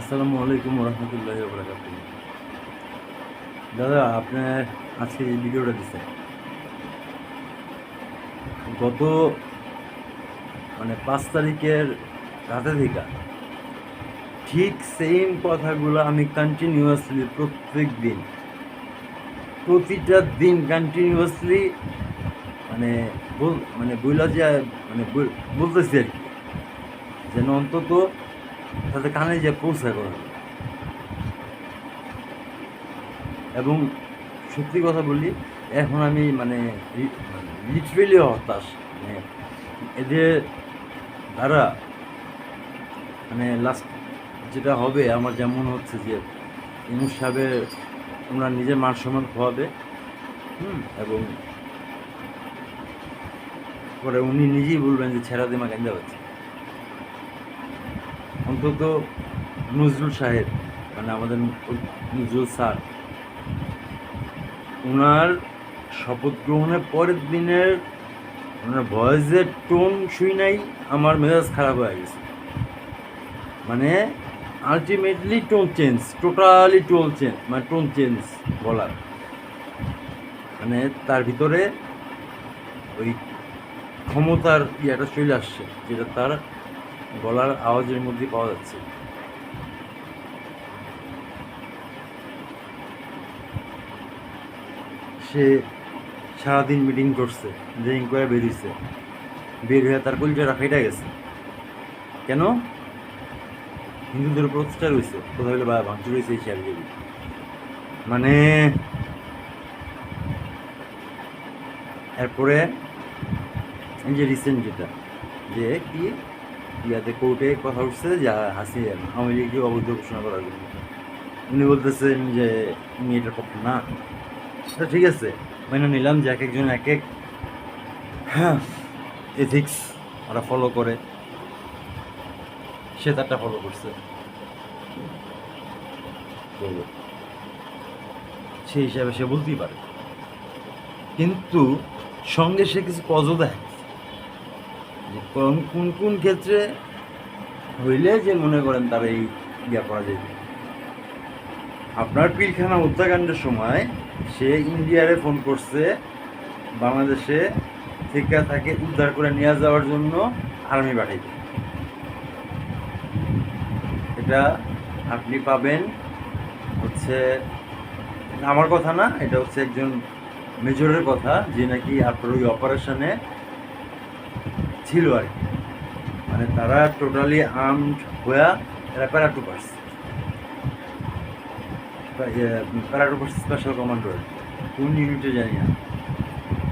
আসসালামু আলাইকুম রহমতুল্লাহি বারাকাতুহু। দাদা, আপনার আজকে এই ভিডিওটা দিচ্ছেন গত 5 তারিখের রাতে থেকে ঠিক সেম কথাগুলো আমি কন্টিনিউয়াসলি প্রত্যেক দিন প্রতিটা দিন কন্টিনিউয়াসলি মানে বইলা যে বলতেছি আর কি, যেন অন্তত তাদের কানে যে পৌঁছায় করা। এবং সত্যি কথা বলি, এখন আমি লিটারেলি হতাশ। মানে এদের দ্বারা লাস্ট যেটা হবে আমার যেমন হচ্ছে যে ইনুস সাহেবের ওনার নিজের মান সম্মান খোয়াবে, এবং পরে উনি নিজেই বলবেন যে ছেড়া দিমা কেন্দা হচ্ছে। অন্তত নজরুল সাহেব, আমাদের নজরুল স্যার, ওনার শপথ গ্রহণের পরের দিনের ওনার ভয়েসের টোন শুই নাই, আমার মেজাজ খারাপ হয়ে গেছে। Ultimately tone change, totally tone change বলার, তার ভিতরে ওই ক্ষমতার ইয়েটা চলে আসছে, যেটা তার গলার আওয়াজের মধ্যে পাওয়া যাচ্ছে। সে সারাদিন মিটিং করছে, মিটিং করে বেরিয়েছে, বের হয়ে তার কলিজাটা ফেটে গেছে। কেন? হিন্দুদের উপর অত্যাচার হয়েছে, কোথাও হলে ভাঙচুর হয়েছে, এই শেয়ার এরপরে এই যে রিসেন্ট যেটা যে কি ইয়াতে কোর্টে কথা উঠছে যে আওয়ামী লীগকে অবৈধ ঘোষণা করার জন্য উনি বলতেছেন যে উনি এটার পক্ষে না। ঠিক আছে, মেনে নিলাম যে এক একজন এক এক এথিক্স ওরা ফলো করে, সে তারটা ফলো করছে, তো সেই হিসাবে সে বলতেই পারে। কিন্তু সঙ্গে সে কিছু কজও দেয় যে কোন কোন ক্ষেত্রে হইলে যে মনে করেন তার এই ইয়া করা যায়। আপনার পিলখানা হত্যাকাণ্ডের সময় সে ইন্ডিয়ারে ফোন করছে বাংলাদেশে থেকে তাকে উদ্ধার করে নিয়ে যাওয়ার জন্য আর্মি পাঠাইতে। এটা আপনি পাবেন হচ্ছে আমার কথা না, এটা হচ্ছে একজন মেজরের কথা, যে নাকি আপনার ওই অপারেশনে ছিল আর কি। তারা টোটালি আর্মড হয়ে এরা প্যারাট্রুপার্স স্পেশাল কমান্ডো, কোন ইউনিটে জানি না।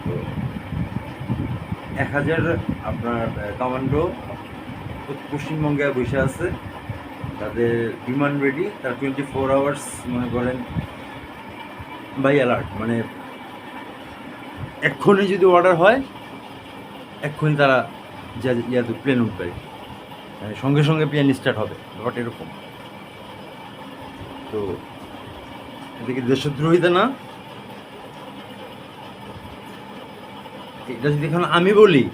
তো 1000 আপনার কমান্ডো পশ্চিমবঙ্গে বসে আছে, তাদের বিমান রেডি, তার 24 আওয়ার্স মনে করেন বাই অ্যালার্ট। এক্ষুনি যদি অর্ডার হয় এক্ষুনি তারা ইয়াতে প্লেন উঠবে, সঙ্গে সঙ্গে প্লেন স্টার্ট হবে, ব্যাপারটা এরকম। তো এদিকে দেশদ্রোহিতা না, এটা যদি এখন আমি বলি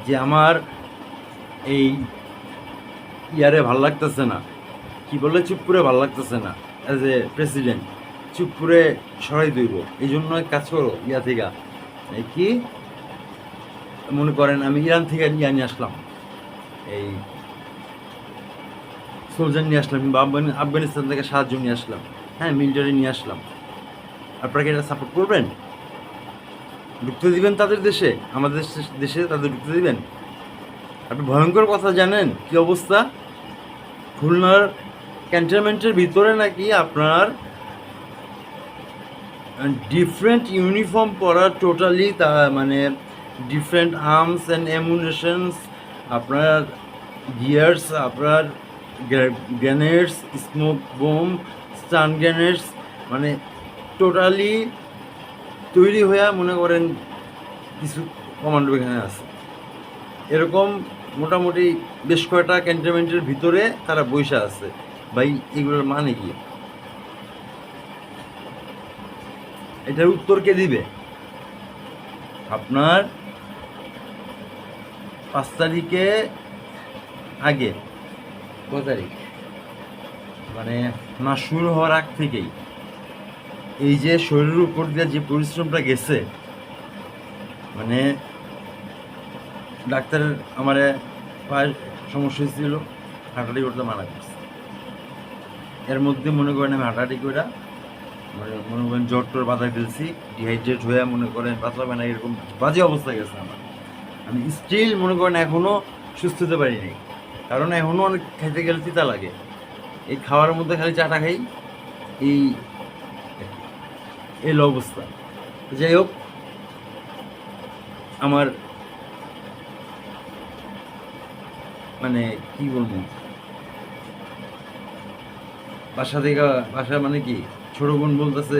যে আমার এই ইয়ারে ভাল লাগতেছে না, কি বললে চুপ করে ভাল লাগতেছে না, অ্যাজ এ প্রেসিডেন্ট চুপ করে সরাই দইব, এই জন্য কাজ করো ইয়া থেকে কি মনে করেন আমি ইরান থেকে নিয়ে আসলাম, এই সোলজার নিয়ে আসলাম, কিংবা আফগানিস্তান থেকে সাহায্য নিয়ে আসলাম, মিলিটারি নিয়ে আসলাম, আপনারা কি এটা সাপোর্ট করবেন? ঢুকতে দিবেন তাদের দেশে, আমাদের দেশে তাদের ঢুকতে দিবেন? আপনি ভয়ঙ্কর কথা জানেন কি অবস্থা? খুলনার ক্যান্টনমেন্টের ভিতরে নাকি আপনার ডিফারেন্ট ইউনিফর্ম পরা, টোটালি তা ডিফারেন্ট আর্মস অ্যান্ড অ্যামুনেশনস, আপনার গিয়ার্স, আপনার গ্রেনেডস, স্মোক বোম, স্টান গ্রেনেডস, টোটালি তৈরি হয়ে মনে করেন কিছু কমান্ডো এখানে আছে। এরকম মোটামুটি বেশ কয়েকটা ক্যান্টনমেন্টের ভিতরে তারা বৈশা আছে। ভাই, এগুলোর মানে কি? এটার উত্তর কে দিবে? আপনার 5 তারিখে আগে, কত তারিখ মানে মাস শুরু হওয়ার আগ থেকেই এই যে শরীরের উপর দিয়ে যে পরিশ্রমটা গেছে, মানে ডাক্তার আমার পায়ের সমস্যা হয়েছিল, হাঁটাহাঁটি করতে মানা করছে। এর মধ্যে মনে করেন আমি হাঁটাহাঁটি করে মানে মনে করেন জ্বর টর বাধা ফেলছি, ডিহাইড্রেট হয়ে মনে করেন পাতলা পায়না এরকম বাজে অবস্থা গেছে আমার। আমি স্টিল মনে করেন এখনও সুস্থ হতে পারিনি, কারণ এখনও অনেক খাইতে গেলে তিতা লাগে। এই খাওয়ার মধ্যে খালি চাটা খাই, এই এলো অবস্থা। যাই হোক, আমার মানে কি বলবো, বাসা মানে কি ছোট বোন বলতেছে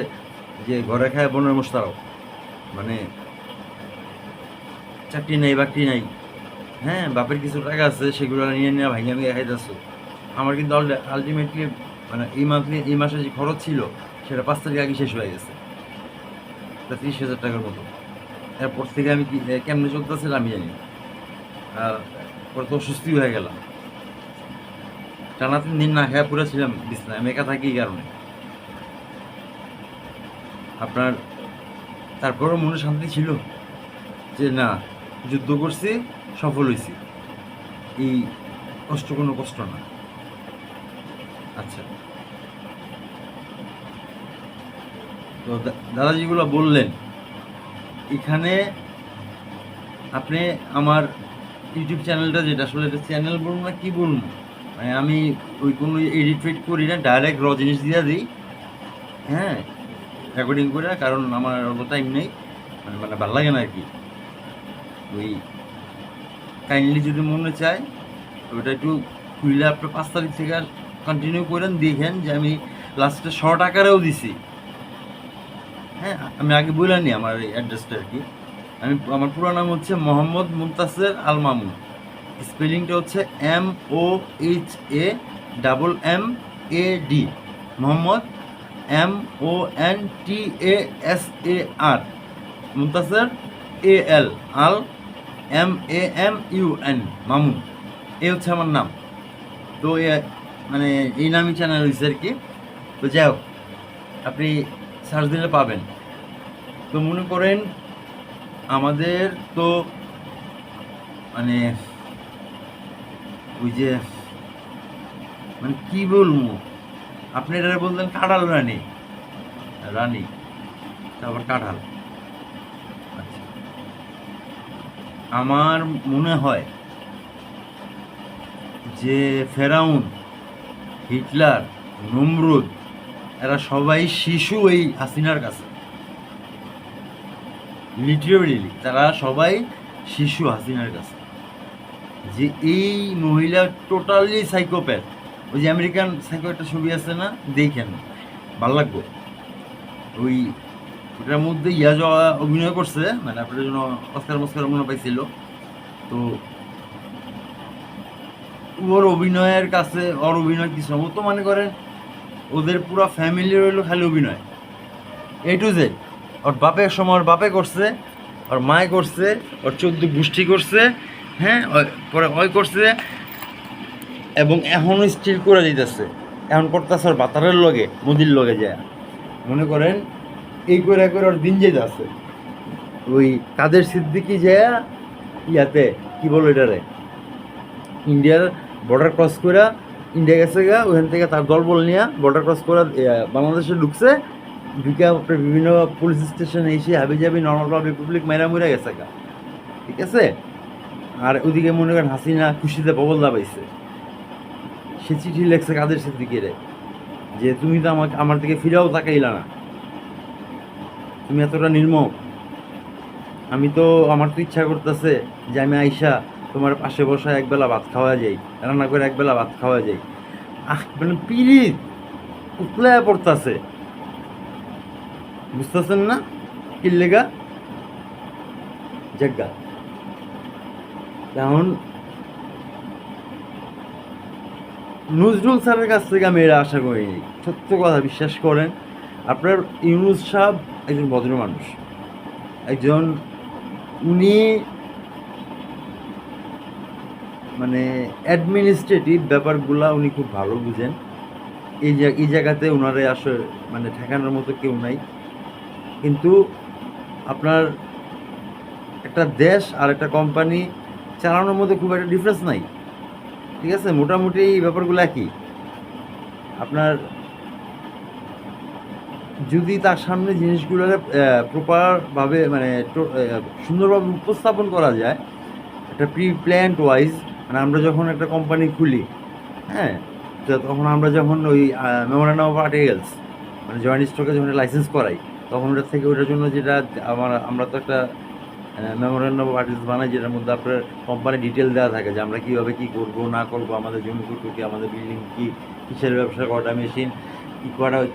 যে ঘরে খায় বোনের মোস্তারাও, মানে চাকরি নাই বাকরি নাই, হ্যাঁ বাপের কিছু টাকা আছে সেগুলো নিয়ে নিয়ে ভাইয়া ভেঙে খাইতেছো। আমার কিন্তু আলটিমেটলি মানে এই মাসে যে খরচ ছিল সেটা 5 তারিখ আগে শেষ হয়ে গেছে, 30,000 টাকার মতো। এরপর থেকে আমি কি কেমনে চলতেছিলাম আমি জানি। আর পরে তো অসুস্থ হয়ে গেলাম, টানা 3 দিন না খেয়ে পুরো ছিলাম বিছনায়। আমি একা থাকি এই কারণে। আপনার তারপরেও মনে শান্তি ছিল যে না, যুদ্ধ করছি, সফল হয়েছি, এই কষ্ট কোনো কষ্ট না। আচ্ছা, তো দাদা যেগুলো বললেন, এখানে আপনি আমার ইউটিউব চ্যানেলটা, যেটা আসলে এটা চ্যানেল বলুন না কি বলুন, মানে আমি ওই কোনো এডিট ফেডিট করি না, ডাইরেক্ট র জিনিস দিয়ে দিই, হ্যাঁ রেকর্ডিং করে, কারণ আমার অত টাইম নেই, মানে ভালো লাগে না আর কি। ওই কাইন্ডলি যদি মনে চায় ওইটা একটু খুললে আপনি 5 তারিখ থেকে কন্টিনিউ করেন, দেখেন যে আমি লাস্টে শর্ট আকারেও দিছি। হ্যাঁ, আমি আগে বললাম আমার এই অ্যাড্রেসটা আর কি। আমার পুরো নাম হচ্ছে মোহাম্মদ মুনতাসের আল মামুন। স্পেলিংটা হচ্ছে MOHAMMAD, মোহাম্মদ MONTASAR, মুনতাসের AL, আল MAMUN, মামুন। এই হচ্ছে আমার নাম। তো মানে এই নামই চ্যানেল হয়েছে আর কি। তো যাই হোক, আপনি সার্চ দিলে পাবেন। তো মনে করেন আমাদের তো মানে ওই যে মানে কি বলবো, আপনি এটা বললেন কাঁঠাল রানী, তারপর কাঁঠাল। আচ্ছা, আমার মনে হয় যে ফেরাউন, হিটলার, নমরুদ এরা সবাই শিশু এই হাসিনার কাছে। লিটারেলি তারা সবাই শিশু হাসিনার কাছে। যে এই মহিলা টোটালি সাইকোপ্যাথ। ওই যে আমেরিকান সাইকো একটা ছবি আছে না, দেখেন ভাল লাগবে। ওটার মধ্যে যাওয়া অভিনয় করছে, মানে আপনার জন্য অস্কার মনে পাইছিল। তো ওর অভিনয়ের কাছে ওর অভিনয় কিছু ও তো মনে করেন ওদের পুরো ফ্যামিলি রইল খালি অভিনয়, A to Z। ওর বাপের সময় ওর বাপে করছে, ওর মায় করছে, ওর 14 গোষ্ঠী করছে, হ্যাঁ পরে ওই করছে, এবং এখনও স্টিল করে দিতেছে। এখন করতেছে ওর বাতারের লগে, মোদির লগে যায় মনে করেন এই করে ওর দিন যেতে আছে। ওই কাদের সিদ্দিকি যায় ইয়াতে কি বলো এটারে, ইন্ডিয়ার বর্ডার ক্রস করে ইন্ডিয়া গেছে গা, ওখান থেকে তার দলবল নিয়ে বর্ডার ক্রস করে বাংলাদেশে ঢুকছে, ঢুকে বিভিন্ন পুলিশ স্টেশনে এসে হাবি যাবি নর্মাল রিপাবলিক মাইরা মুরা গেছে গা, ঠিক আছে। আর ওদিকে মনে করেন হাসিনা খুশিতে ববল দাবাইছে। সে চিঠি লেখছে কাদের সিদ্দিকিরে যে তুমি তো আমার দিকে ফিরেও তাকাইলা না, তুমি এতটা নির্মম। আমার তো ইচ্ছা করতেছে যে আমি আইসা তোমার পাশে বসায় একবেলা ভাত খাওয়া যাই, রান্না করে একবেলা ভাত খাওয়া যাই। মানে পিরিত উতলায় পড়তেছে, বুঝতেছেন না কি লেগা জায়গা। এখন নজরুল স্যারের কাছ থেকে আমি এটা আশা করিনি, সত্য কথা বিশ্বাস করেন। আপনার ইউনুস সাহেব একজন ভদ্র মানুষ, একজন উনি মানে অ্যাডমিনিস্ট্রেটিভ ব্যাপারগুলা উনি খুব ভালো বুঝেন। এই জায়গাতে ওনারে আসলে মানে ঠেকানোর মতো কেউ নাই। কিন্তু আপনার একটা দেশ আর একটা কোম্পানি চালানোর মধ্যে খুব একটা ডিফারেন্স নাই, ঠিক আছে? মোটামুটি এই ব্যাপারগুলো একই। আপনার যদি তার সামনে জিনিসগুলো প্রপারভাবে মানে সুন্দরভাবে উপস্থাপন করা যায়, একটা প্রি প্ল্যান্ড ওয়াইজ, মানে আমরা যখন একটা কোম্পানি খুলি, হ্যাঁ, তো তখন আমরা যখন ওই মেমোরেন্ডাম অফ আর্টিকেলস মানে জয়েন্ট স্টকে যখন লাইসেন্স করাই, তখন ওটার থেকে ওটার জন্য যেটা আমরা তো একটা মেমোরেন্ডাম অফ আর্টিকেলস বানাই, যেটার মধ্যে আপনার কোম্পানি ডিটেল দেওয়া থাকে যে আমরা কীভাবে কী করবো না করবো, আমাদের জমি কী, আমাদের বিল্ডিং কী, কিসের ব্যবসা, কটা মেশিন,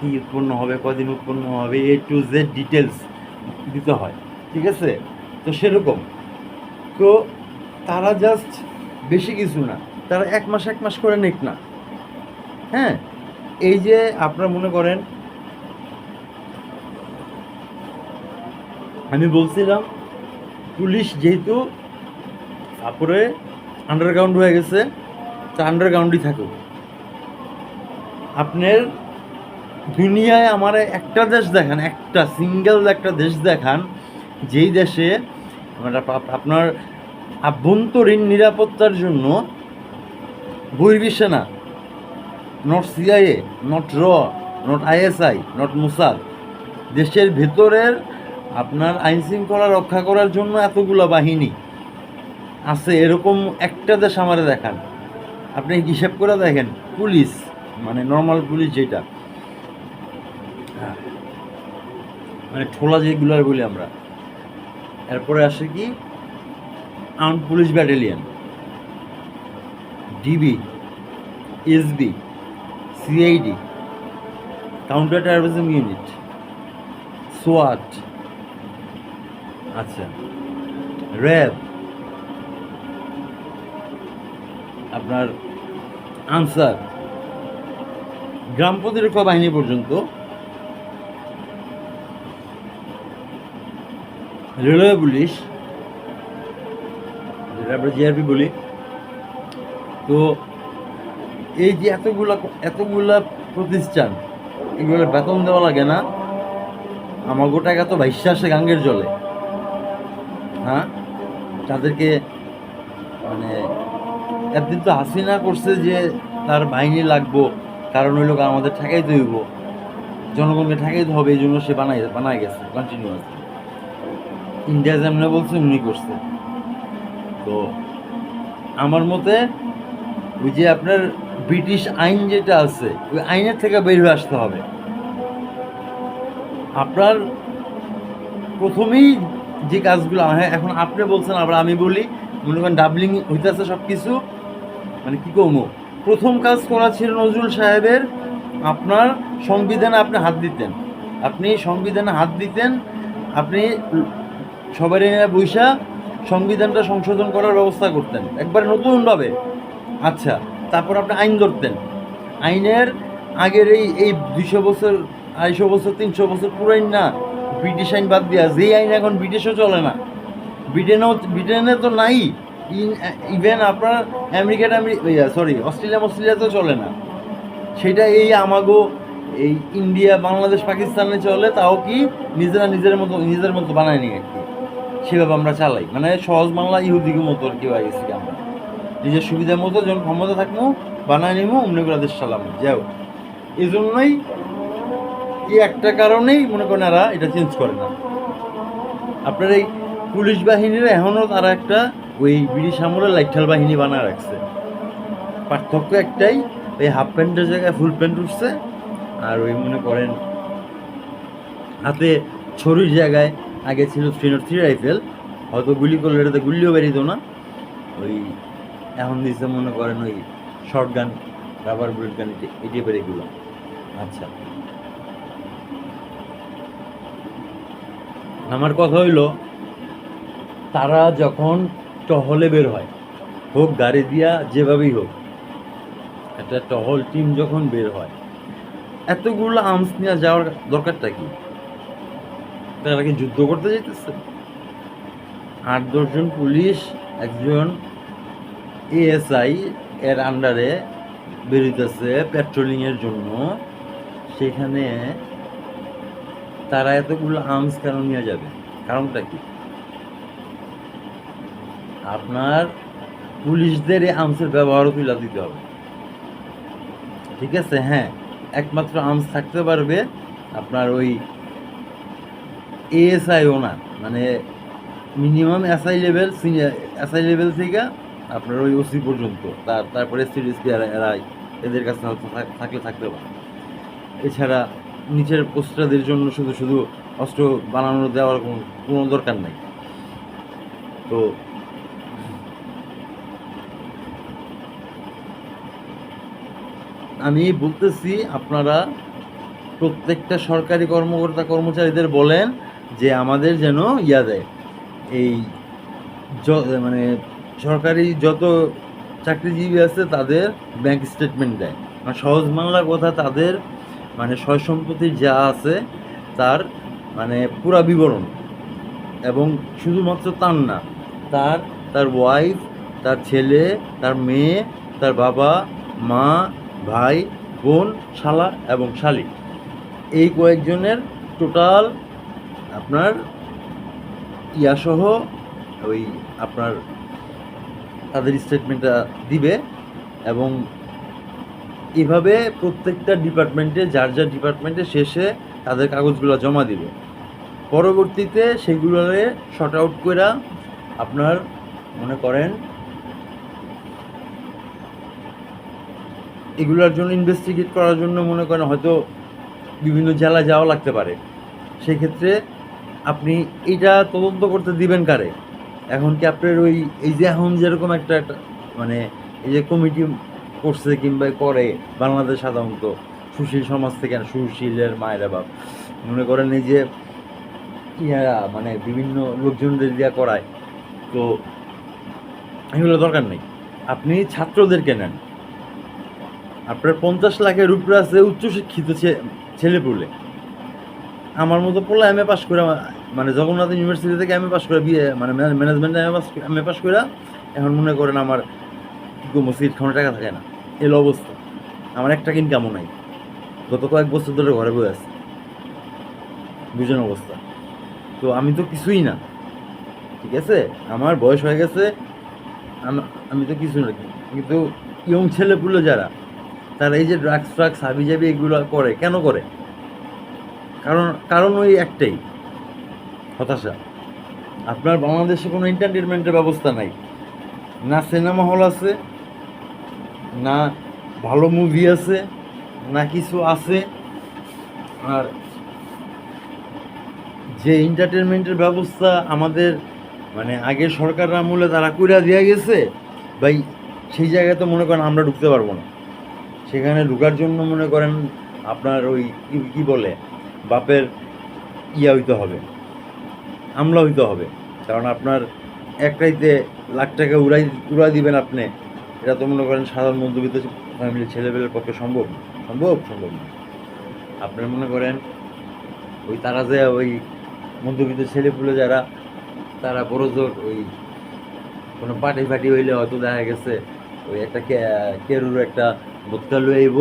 কী উৎপন্ন হবে, কদিন উৎপন্ন হবে, A to Z ডিটেলস দিতে হয়, ঠিক আছে? তো সেরকম তো তারা জাস্ট বেশি কিছু না, তারা এক মাস করে নেক না। হ্যাঁ, এই যে আপনারা মনে করেন, আমি বলছিলাম পুলিশ যেহেতু তারপরে আন্ডারগ্রাউন্ড হয়ে গেছে, তা আন্ডারগ্রাউন্ডই থাকুক। আপনার দুনিয়ায় আমার একটা দেশ দেখান, একটা সিঙ্গেল একটা দেশ দেখান যেই দেশে আপনার আভ্যন্তরীণ নিরাপত্তার জন্য বহির্বিশ্বে না, নট সিআইএ, নট র, নট ISI, নট মোসাদ, দেশের ভেতরের আপনার আইন শৃঙ্খলা রক্ষা করার জন্য এতগুলো বাহিনী আছে, এরকম একটা দেশ আমারে দেখান। আপনি হিসাব করে দেখেন, পুলিশ মানে নর্মাল পুলিশ যেটা মানে ঠোলা যেগুলো বলি আমরা, এরপরে আসে কি armed police battalion, DB, SB, CID, counter terrorism unit, সোয়াট, আচ্ছা, র্যাব, আপনার আনসার, গ্রাম প্রতিরক্ষা বাহিনী পর্যন্ত, রেলওয়ে পুলিশ, যেটা আমরা জিআরপি বলি। তো এই যে এতগুলা প্রতিষ্ঠান, এগুলো বেতন দেওয়া লাগে না? আমার টাকা তো ভাইসা আসে গাঙ্গের জলে। হ্যাঁ, তাদেরকে মানে একদিন তো হাসিনা করছে যে তার বাহিনী লাগবো, কারণ ওই লোক আমাদের ঠেকাইতে হইব, জনগণকে ঠেকাইতে হবে, এই জন্য সে বানায় গেছে কন্টিনিউয়াস। ইন্ডিয়া যেমন বলছে উনি করছে। তো আমার মতে ওই যে আপনার ব্রিটিশ আইন যেটা আছে, ওই আইনের থেকে বের হয়ে আসতে হবে। আপনার প্রথমেই যে কাজগুলো, হ্যাঁ এখন আপনি বলছেন, আবার আমি বলি, মনে করেন ডাবলিং হইতেছে সব কিছু, মানে কী করবো, প্রথম কাজ করা ছিল নজরুল সাহেবের, আপনার সংবিধানে আপনি হাত দিতেন, আপনি সবাই বৈশা সংবিধানটা সংশোধন করার ব্যবস্থা করতেন একবারে নতুনভাবে। আচ্ছা, তারপর আপনি আইন ধরতেন, আইনের আগের এই 200 বছর, 250 বছর, 300 বছর পুরাই না, ব্রিটিশ আইন বাদ দিয়া যেই আইন এখন ব্রিটিশও চলে না, ব্রিটেনে তো নাই, ইভেন আপনার অস্ট্রেলিয়াতেও চলে না, সেটা এই আমাগো এই ইন্ডিয়া, বাংলাদেশ, পাকিস্তানে চলে, তাও কি নিজের মতো বানায় নি আর কি, সেভাবে আমরা চালাই, মানে সহজ বাংলা ইহুদিকে মতো আর কি হয়ে গেছি আমরা, নিজের সুবিধার মতো যখন ক্ষমতা থাকবো বানায় নিবো, অন্য করে দেশ চালাবো যাও। এই জন্যই এই একটা কারণেই মনে করেন এরা এটা চেঞ্জ করে না। আপনার এই পুলিশ বাহিনীরা এখনও তারা একটা ওই ব্রিটিশ আমলের লাইঠাল বাহিনী বানায় রাখছে, পার্থক্য একটাই, ওই হাফ প্যান্টের জায়গায় ফুল প্যান্ট উঠছে, আর ওই মনে করেন হাতে ছড়ির জায়গায় আগে ছিল 303 রাইফেল, হয়তো গুলি করলে এটাতে গুলিও বেরিত না, ওই এখন দিচ্ছে মনে করেন ওই শর্ট গান, রাবার বুলেট গান, এটি বেরিয়েগুলো। আচ্ছা, আমার কথা হইল, তারা যখন টহলে বের হয়, হোক গাড়ি দিয়া যেভাবেই হোক, একটা টহল টিম যখন বের হয়, এতগুলো আর্মস নিয়ে যাওয়ার দরকারটা কি? তারা কি যুদ্ধ করতে যাইতেছে? 8-10 জন পুলিশ, একজন ASI এর আন্ডারে বেরোতেছে পেট্রোলিংয়ের জন্য, সেখানে তারা এতগুলো আর্মস কেন নিয়ে যাবে? কারণটা কি? আপনার পুলিশদের এই আর্মসের ব্যবহারও তুলে দিতে হবে, ঠিক আছে? হ্যাঁ, একমাত্র আর্মস থাকতে পারবে আপনার ওই এএসআইও না, মানে মিনিমাম এসআই লেভেল থেকে আপনার ওই ওসি পর্যন্ত, তারপরে সিডিএসপি এরাই, এদের কাছে হয়তো থাকলে থাকতে পারে। এছাড়া নিচের পোস্টারদের জন্য শুধু শুধু অস্ত্র বানানো দেওয়ার কোনো দরকার নেই। তো আমি বলতেছি, আপনারা প্রত্যেকটা সরকারি কর্মকর্তা কর্মচারীদের বলেন যে আমাদের যেন দেয়, এই মানে সরকারি যত চাকরিজীবী আছে তাদের ব্যাংক স্টেটমেন্ট দেয়, মানে সহজ বাংলা কথা, তাদের মানে সয় সম্পত্তি যা আছে তার মানে পুরা বিবরণ, এবং শুধুমাত্র তার না, তার ওয়াইফ, তার ছেলে, তার মেয়ে, তার বাবা মা, ভাই বোন, শালা এবং শালি, এই কয়েকজনের টোটাল আপনার সহ ওই আপনার তাদের স্টেটমেন্টটা দিবে, এবং এভাবে প্রত্যেকটা ডিপার্টমেন্টে যার যার ডিপার্টমেন্টে শেষে তাদের কাগজগুলো জমা দিবে। পরবর্তীতে সেগুলোরে শর্ট আউট করে আপনার মনে করেন এগুলোর জন্য ইনভেস্টিগেট করার জন্য মনে করেন হয়তো বিভিন্ন জেলা যাওয়া লাগতে পারে। সেক্ষেত্রে আপনি এটা তদন্ত করতে দিবেন কারে? এখন কি আপনার ওই এই যে এখন যেরকম একটা মানে এই যে কমিটি করছে কিংবা করে বাংলাদেশ সাধারণত সুশীল সমাজ থেকে, সুশীলের মায়েরা বাপ মনে করেন এই যে মানে বিভিন্ন লোকজনদের দিয়া করায়, তো এগুলো দরকার নেই। আপনি ছাত্রদেরকে নেন, আপনার 50 লাখের উপরে আছে উচ্চশিক্ষিত ছেলেপুলে, আমার মতো পোলা এমএ পাস করে, মানে জগন্নাথ ইউনিভার্সিটি থেকে এমএ পাস করে, বিয়ে মানে ম্যানেজমেন্টে এমএ পাস করে, এখন মনে করেন আমার সিট খাওয়ানো টাকা থাকে না, এলো অবস্থা। আমার একটা ইনকামও নাই, গত কয়েক বছর ধরে ঘরে বয়ে আছে, বুঝেন অবস্থা। তো আমি তো কিছুই না, ঠিক আছে, আমার বয়স হয়ে গেছে, আমি তো কিছু না। কিন্তু ইয়ং ছেলেপুলে যারা, তারা এই যে ড্রাগস হাবি জাবি এগুলো করে, কেন করে? কারণ ওই একটাই, হতাশা। আপনার বাংলাদেশে কোনো এন্টারটেনমেন্টের ব্যবস্থা নাই, না সিনেমা হল আছে, না ভালো মুভি আছে, না কিছু আছে। আর যে এন্টারটেনমেন্টের ব্যবস্থা আমাদের মানে আগের সরকার আমলে তারা কইরা দিয়ে গেছে ভাই, সেই জায়গায় তো মনে করেন আমরা ঢুকতে পারবো না। সেখানে ঢুকার জন্য মনে করেন আপনার ওই কি বলে বাপের হইতে হবে, আমলা হইতে হবে। কারণ আপনার এক রাইতে লাখ টাকা উড়াই দিবেন আপনি, এটা তো মনে করেন সাধারণ মধ্যবিত্ত ফ্যামিলির ছেলেপেলের পক্ষে সম্ভব না। আপনার মনে করেন ওই তারা যে ওই মধ্যবিত্ত ছেলেপুলে যারা, তারা বড় জোর ওই কোনো পার্টি হইলে হয়তো দেখা গেছে ওই একটা কেরুর একটা বোতকা লয়ে আইব,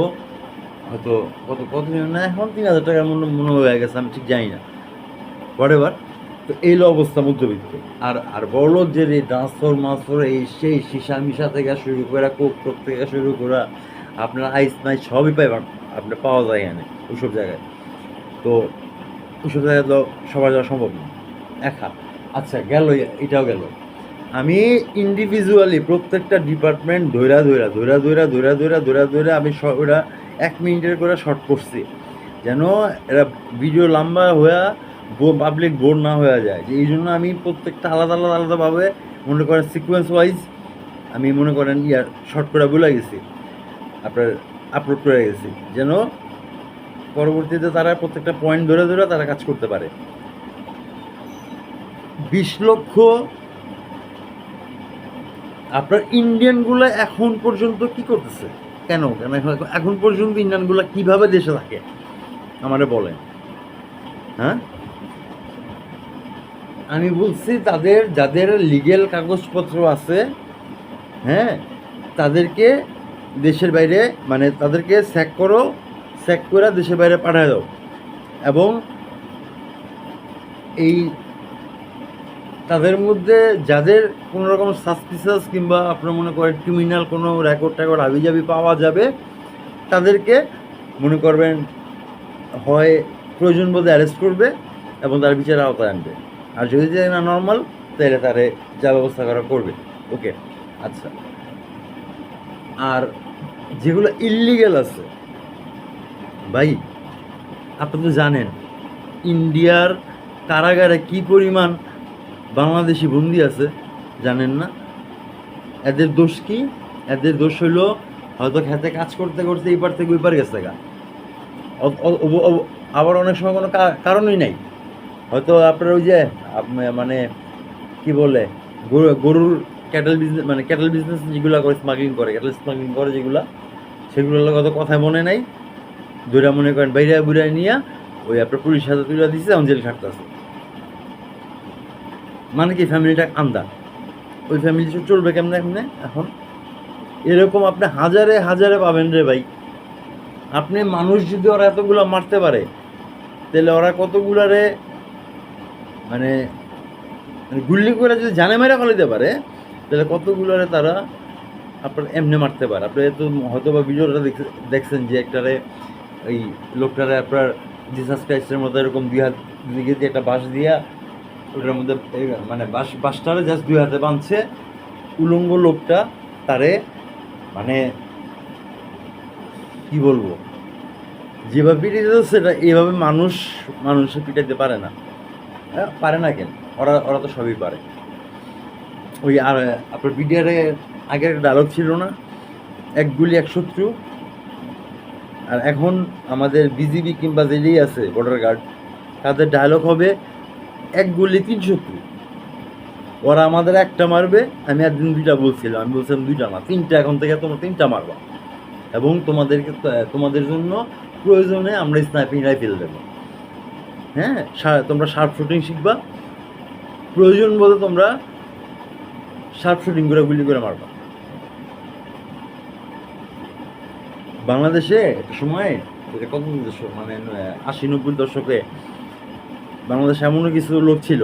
হয়তো কত না, এখন 3,000 টাকার মনে হয়ে গেছে, আমি ঠিক জানি না, হোয়াটএভার। তো এই অবস্থা মধ্যবিত্ত। আর বড়লোক যে ট্রান্সফর মাসফর এই সেই সীসা মিশা থেকে শুরু করে কোক থেকে শুরু করে আপনার আইস মাইস সবই পাইবেন, আপনার পাওয়া যায় এখানে ওইসব জায়গায়। তো ওইসব জায়গায় তো সবার যাওয়া সম্ভব না একা। আচ্ছা গেল, এটাও গেল। আমি ইন্ডিভিজুয়ালি প্রত্যেকটা ডিপার্টমেন্ট ধৈরা আমি ওরা 1 মিনিটের করে শর্ট করছি, যেন এরা ভিডিও লম্বা হয়ে পাবলিক বোর না হয়ে যায়। যে এই জন্য আমি প্রত্যেকটা আলাদাভাবে মনে করেন সিকোয়েন্স ওয়াইজ আমি মনে করেন শর্ট করে বলে গেছি, আপনার আপলোড করে গেছি, যেন পরবর্তীতে তারা প্রত্যেকটা পয়েন্ট ধরে তারা কাজ করতে পারে। 20 লক্ষ আপনার ইন্ডিয়ানগুলো এখন পর্যন্ত কি করতেছে? কেন এখন পর্যন্ত ইন্ডিয়ানগুলো কিভাবে দেশে থাকে আমারে বলেন? হ্যাঁ, আমি বলছি যাদের লিগেল কাগজপত্র আছে, হ্যাঁ, তাদেরকে দেশের বাইরে, মানে তাদেরকে স্যাক করো, স্যাক করে দেশের বাইরে পাঠায় দাও। এবং এই তাদের মধ্যে যাদের কোনো রকম সাসপিসাস কিংবা আপনার মনে করেন ক্রিমিনাল কোনো রেকর্ড টেকর্ড হাবিজাবি পাওয়া যাবে, তাদেরকে মনে করবেন হয় প্রয়োজন বোধে অ্যারেস্ট করবে এবং তার বিচারের আওতায় আনবে। আর যদি না নর্মাল, তাহলে তারে যা ব্যবস্থা করা করবে। ওকে, আচ্ছা। আর যেগুলো ইল্লিগেল আছে ভাই, আপনি তো জানেন ইন্ডিয়ার কারাগারে কি পরিমাণ বাংলাদেশি বন্দি আছে, জানেন না? এদের দোষ কি? এদের দোষ হইল হয়তো খেতে কাজ করতে করতে এই পার থেকে ওই পার গেছে গা। আবার অনেক সময় কোনো কারণই নাই, হয়তো আপনার ওই যে মানে কি বলে গরুর ক্যাটেল বিজনেস, মানে ক্যাটেল বিজনেস যেগুলো করে, স্মাগলিং করে, ক্যাটেল স্মাগলিং করে যেগুলো, সেগুলোর হয়তো কথায় মনে নাই, দুইটা মনে করেন বাইরে বুড়ায় নিয়ে ওই আপনার পুলিশ হাতে তুলে দিচ্ছে, এখন জেল খাটতেছে। মানে কি ফ্যামিলিটা আন্দা, ওই ফ্যামিলি চলবে কেমনে এমনি? এখন এরকম আপনি হাজারে হাজারে পাবেন রে ভাই। আপনি মানুষ যদি ওরা এতগুলো মারতে পারে, তাহলে ওরা কতগুলারে মানে গুল্লি করে যদি জানে মেরে ফেলাইতে পারে, তাহলে কতগুলারে তারা আপনার এমনি মারতে পারে। আপনি তো হয়তো বা ভিডিওটা দেখছেন যে একটারে ওই লোকটারে আপনার জিসাস ক্রাইস্টের মতো এরকম দুই হাত দিকে দিয়ে একটা বাঁশ দিয়া ওটার মধ্যে মানে বাঁশটারে জাস্ট দুই হাতে বাঁধছে, উলঙ্গ লোকটা তারে মানে কি বলবো, যেভাবে পিটাইতে সেটা এভাবে মানুষে পিটাইতে পারে না। পারে না কেন? ওরা তো সবই পারে। ওই আর আপনার বিডিআরে আগের ডায়লগ ছিল না, এক গুলি এক শত্রু। আর এখন আমাদের বিজিবি কিংবা যেই আছে বর্ডার গার্ড, তাদের ডায়লগ হবে এক গুলি তিন শত্রু। ওরা আমাদের একটা মারবে, আমি একদিন দুইটা বলছিলাম, আমি বলছিলাম দুইটা না তিনটা, এখন থেকে তোমরা তিনটা মারবা, এবং তোমাদের জন্য প্রয়োজনে আমরা স্নাইপিং রাইফেল দেবো। হ্যাঁ, তোমরা শার্প শুটিং শিখবা, প্রয়োজন বলে তোমরা শার্প শুটিং করে গুলি করে মারবা। বাংলাদেশে একটা সময়, কত দশক মানে 80-90 দশকে বাংলাদেশে এমনও কিছু লোক ছিল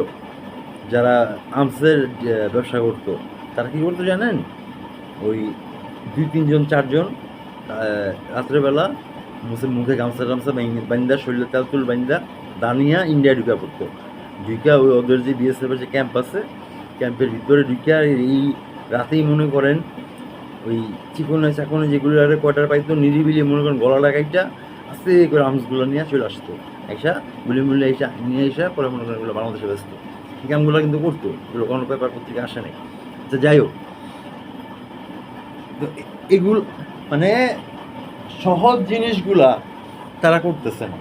যারা আর্মসের ব্যবসা করতো। তারা কী করতো জানেন? ওই 2-3 জন 4 জন রাত্রেবেলা মুখে গামছা বান্দা, শরীরে তেল তুল বান্দা দানিয়া ইন্ডিয়া ঢুকা পড়তো। ঢুকা ওই ওদের যে বিএসএফের যে ক্যাম্প আছে, ক্যাম্পের ভিতরে ঢুকা এই রাতেই মনে করেন ওই চিকনে চাকনে যেগুলো আরে কোয়ার্টার পাইতো, নিরিবিলি মনে করেন গলা লাগাইটা আস্তে করে আর্মসগুলো নিয়ে চলে আসতো, এসা গুলি মুলি এসা নিয়ে এসা পরে মনে করেন এগুলো বাংলাদেশে ব্যস্ত। এই কামগুলো কিন্তু করতো, এগুলো কোনো পেপার পত্রিকা আসে নাই। আচ্ছা, যাই হোক, তো এগুলো মানে সহজ জিনিসগুলা তারা করতেছে না,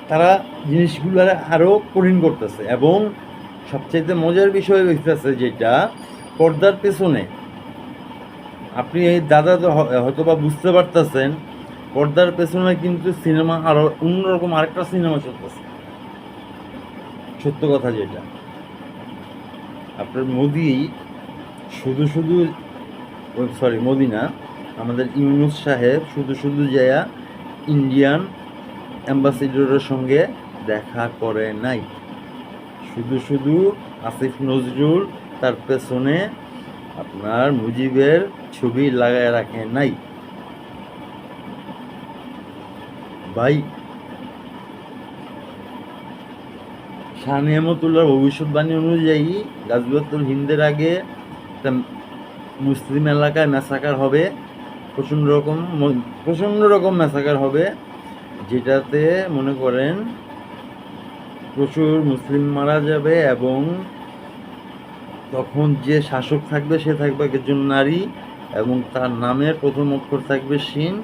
তারা জিনিসগুলো আরও কঠিন করতেছে। এবং সবচাইতে মজার বিষয় হইতেছে যেটা, পর্দার পেছনে আপনি এই দাদা তো হয়তো বা বুঝতে পারতেছেন, পর্দার পেছনে কিন্তু সিনেমা আরও অন্যরকম আরেকটা সিনেমা চলতেছে। সত্য কথা যেটা, আপনার মোদি শুধু মোদি না, আমাদের ইউনূস সাহেব শুধু যায়া ইন্ডিয়ান অ্যাম্বাসেডরের সঙ্গে দেখা করে নাই, শুধু আসিফ নজরুল তার পেছনে আপনার মুজিবের ছবি লাগায় রাখে নাই ভাই। শাহ নিয়ামতুল্লাহর ভবিষ্যৎবাণী অনুযায়ী গাজওয়াতুল হিন্দের আগে একটা মুসলিম এলাকায় ম্যাসাকার হবে, প্রচণ্ড রকম ম্যাসাকার হবে, যেটাতে মনে করেন প্রচুর মুসলিম মারা যাবে। এবং তখন যে শাসক থাকবে সে থাকবে একজন নারী, এবং তার নামের প্রথম অক্ষর থাকবে শিন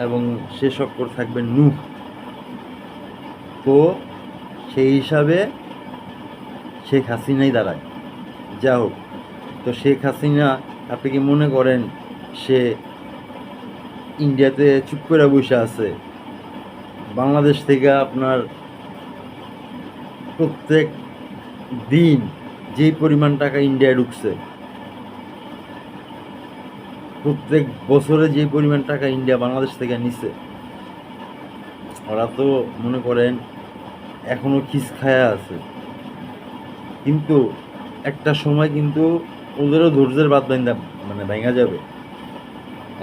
এবং শেষ অক্ষর থাকবে নূহ। তো সেই হিসাবে শেখ হাসিনাই দাঁড়ায়। যা হোক, তো শেখ হাসিনা আপনি কি মনে করেন সে ইন্ডিয়াতে চুপ করে বসে আছে? বাংলাদেশ থেকে আপনার প্রত্যেক দিন যেই পরিমাণ টাকা ইন্ডিয়ায় ঢুকছে, প্রত্যেক বছরে যে পরিমাণ টাকা ইন্ডিয়া বাংলাদেশ থেকে নিছে, ওরা তো মনে করেন এখনো খিস খায়া আছে। কিন্তু একটা সময় কিন্তু ওদেরও ধৈর্যের বাঁধ মানে ভেঙে যাবে।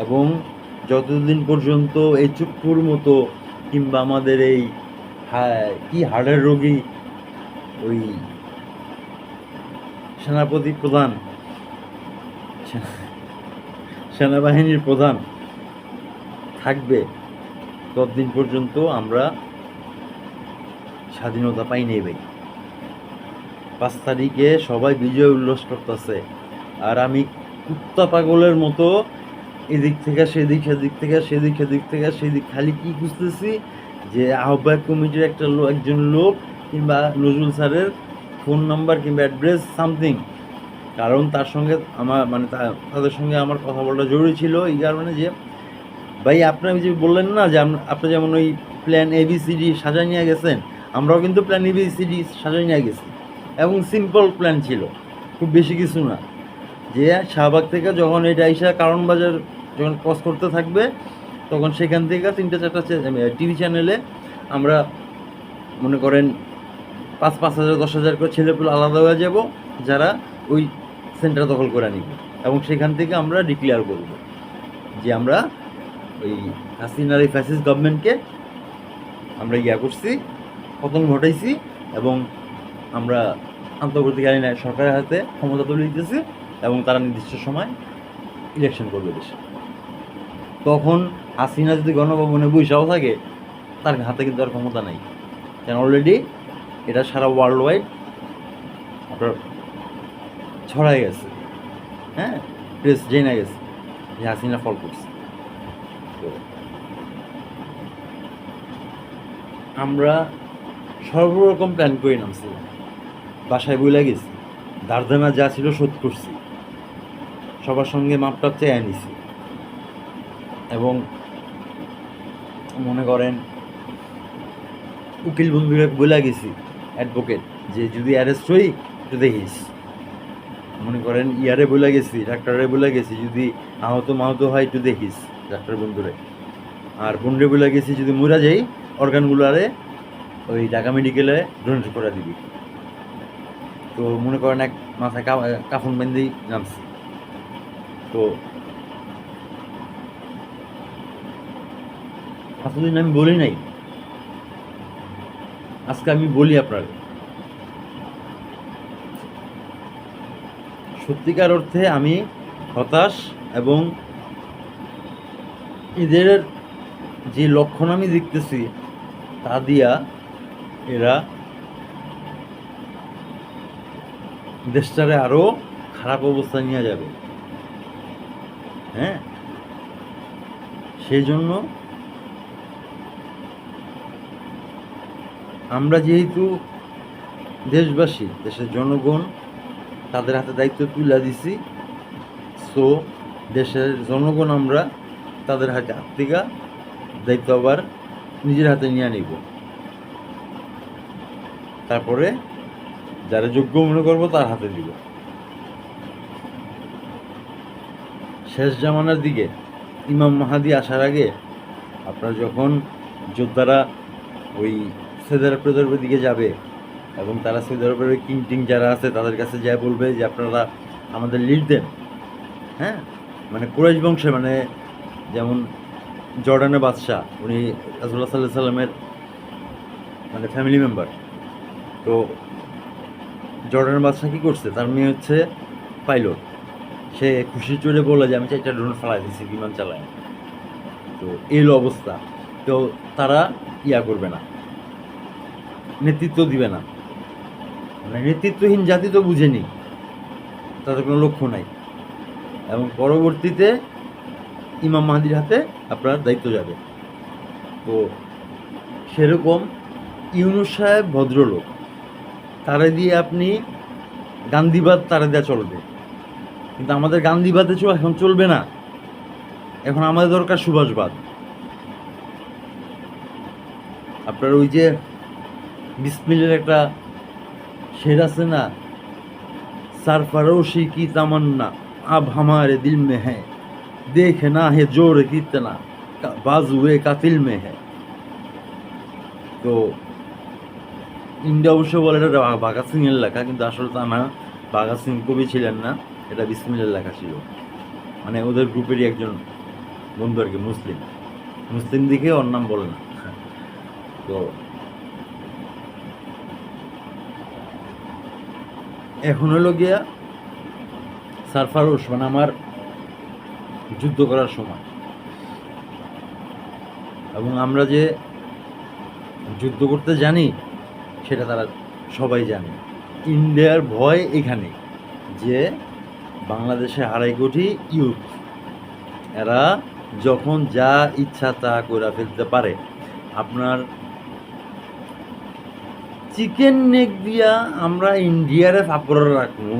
এবং যতদিন পর্যন্ত এই চুপ্পুর মতো কিংবা আমাদের এই কি হার্টের রোগী ওই সেনাপতি প্রধান, সেনাবাহিনীর প্রধান থাকবে, ততদিন পর্যন্ত আমরা স্বাধীনতা পাই নেই ভাই। 5 তারিখে সবাই বিজয় উল্লাস করতেছে, আর আমি কুত্তা পাগলের মতো এদিক থেকে সেদিক, সেদিক থেকে সেদিক, সেদিক থেকে সেদিক খালি কি খুঁজতেছি যে আহ্বায়ক কমিটির একজন লোক কিংবা নজরুল স্যারের ফোন নাম্বার কিংবা অ্যাড্রেস সামথিং। কারণ তার সঙ্গে আমার মানে তাদের সঙ্গে আমার কথা বলাটা জরুরি ছিল এই কারণে যে ভাই আপনি যে বললেন না যে আপনি যেমন ওই প্ল্যান ABCD সাজায় নিয়ে গেছেন, আমরাও কিন্তু প্ল্যান ABCD সাজায় নিয়ে গেছি এবং সিম্পল প্ল্যান ছিল, খুব বেশি কিছু না। যে শাহবাগ থেকে যখন এটা আইসা কারণ বাজার যখন ক্রস করতে থাকবে, তখন সেখান থেকে 3-4টা টিভি চ্যানেলে আমরা মনে করেন 5,000 10,000 করে ছেলেপুলে আলাদা হয়ে যাব, যারা ওই সেন্টার দখল করে নিব। এবং সেখান থেকে আমরা ডিক্লেয়ার করব যে আমরা ওই হাসিনার এই ফ্যাসিস্ট গভর্নমেন্টকে আমরা করছি, পতন ঘটাইছি এবং আমরা আন্তর্বর্তীকালীন সরকারের হাতে ক্ষমতা তুলে দিতেছি এবং তারা নির্দিষ্ট সময় ইলেকশন করবে দেশে। তখন হাসিনা যদি গণভবনে বৈশাও থাকে, তার হাতে কিন্তু আর ক্ষমতা নাই, কারণ অলরেডি এটা সারা ওয়ার্ল্ড ওয়াইড আপনার ছড়াই গেছে। হ্যাঁ, প্রেস জেনে গেছে যে হাসিনা ফল করছে। তো আমরা সর্বরকম প্ল্যান করে নামছিলাম, বাসায় বইলা গেছি, দারদানা যা ছিল শোধ করছি, সবার সঙ্গে মাপটা চেয়ে নিছি এবং মনে করেন উকিল বন্ধুরা বলে গেছি, অ্যাডভোকেট, যে যদি অ্যারেস্ট হই একটু দেখিস। মনে করেন ইয়ারে বলে গেছি, ডাক্তারে বলে গেছি যদি আহত হয় একটু দেখিস ডাক্তার বন্ধুরে। আর বোনরে বলে গেছি যদি মরা যাই অর্গানগুলো আরে ওই ঢাকা মেডিকেলে ডোনেট করে দিবি। তো মনে করেন এক মাথায় কাফন বেঁধেই নামছি। তো এতদিন আমি বলি নাই, আজকে আমি বলি আপনার, সত্যিকার অর্থে আমি হতাশ এবং এদের যে লক্ষণ আমি দেখতেছি তা দিয়া এরা দেশটারে আরো খারাপ অবস্থা নিয়ে যাবে। হ্যাঁ, সেই জন্য আমরা যেহেতু দেশবাসী, দেশের জনগণ, তাদের হাতে দায়িত্ব তুলে দিছি, সো দেশের জনগণ আমরা তাদের হাতে থেকে দায়িত্ব আবার নিজের হাতে নিয়ে নিব। তারপরে যারা যোগ্য মনে করবো তার হাতে দিব। শেষ জামানার দিকে ইমাম মাহাদি আসার আগে আপনার যখন যোদ্ধারা ওই সৌদি আরবের দিকে যাবে এবং তারা সৌদি আরবের কিং টিং যারা আছে তাদের কাছে যা বলবে যে আপনারা আমাদের লিড দেন। হ্যাঁ, মানে কুরাইশ বংশে, মানে যেমন জর্ডানের বাদশাহ, উনি রাসূলুল্লাহ সাল্লাল্লাহু আলাইহি সাল্লামের মানে ফ্যামিলি মেম্বার। তো জর্ডানের বাদশাহ কী করছে, তার মেয়ে হচ্ছে পাইলট, সে খুশি চড়ে বলে যে আমি 4টা ড্রোন ফালাই দিচ্ছি বিমান চালায়। তো এই অবস্থা, তো তারা করবে না, নেতৃত্ব দিবে না, মানে নেতৃত্বহীন জাতি তো বুঝেনি, তাদের কোনো লক্ষ্য নাই। এবং পরবর্তীতে ইমাম মাহদির হাতে আপনার দায়িত্ব যাবে। তো সেরকম ইউনূস সাহেব ভদ্রলোক, তারে দিয়ে আপনি গান্ধীবাদ তারে দেওয়া চলবে, কিন্তু আমাদের গান্ধীবাদে এখন চলবে না, এখন আমাদের দরকার সুভাষবাদ। আপনার ওই যে বিসমিলের একটা শের আছে না, সারফারোশি কি তামান্না আব হামারে দিল মে হ্যাঁ, देखना है जोर कितना बाजुए कातिल में है। তো ইন্ডিয়া অবশ্য বলে এটা ভাগত সিং এর লেখা, কিন্তু আসলে তা না। ভাগত সিং কবি ছিলেন না, এটা বিসমিল্লার লেখা ছিল। মানে ওদের গ্রুপেরই একজন বন্ধু আর কি, মুসলিম মুসলিম দিকে ওর নাম বলে না। তো এখন হলো গিয়া সারফারোশ মানে আমার যুদ্ধ করার সময়, এবং আমরা যে যুদ্ধ করতে জানি সেটা তারা সবাই জানে। ইন্ডিয়ার ভয় এখানে যে বাংলাদেশে 2.5 কোটি ইউথ, এরা যখন যা ইচ্ছা তা করে ফেলতে পারে। আপনার চিকেন নেক দিয়া আমরা ইন্ডিয়ারে ফাপড় রাখবো,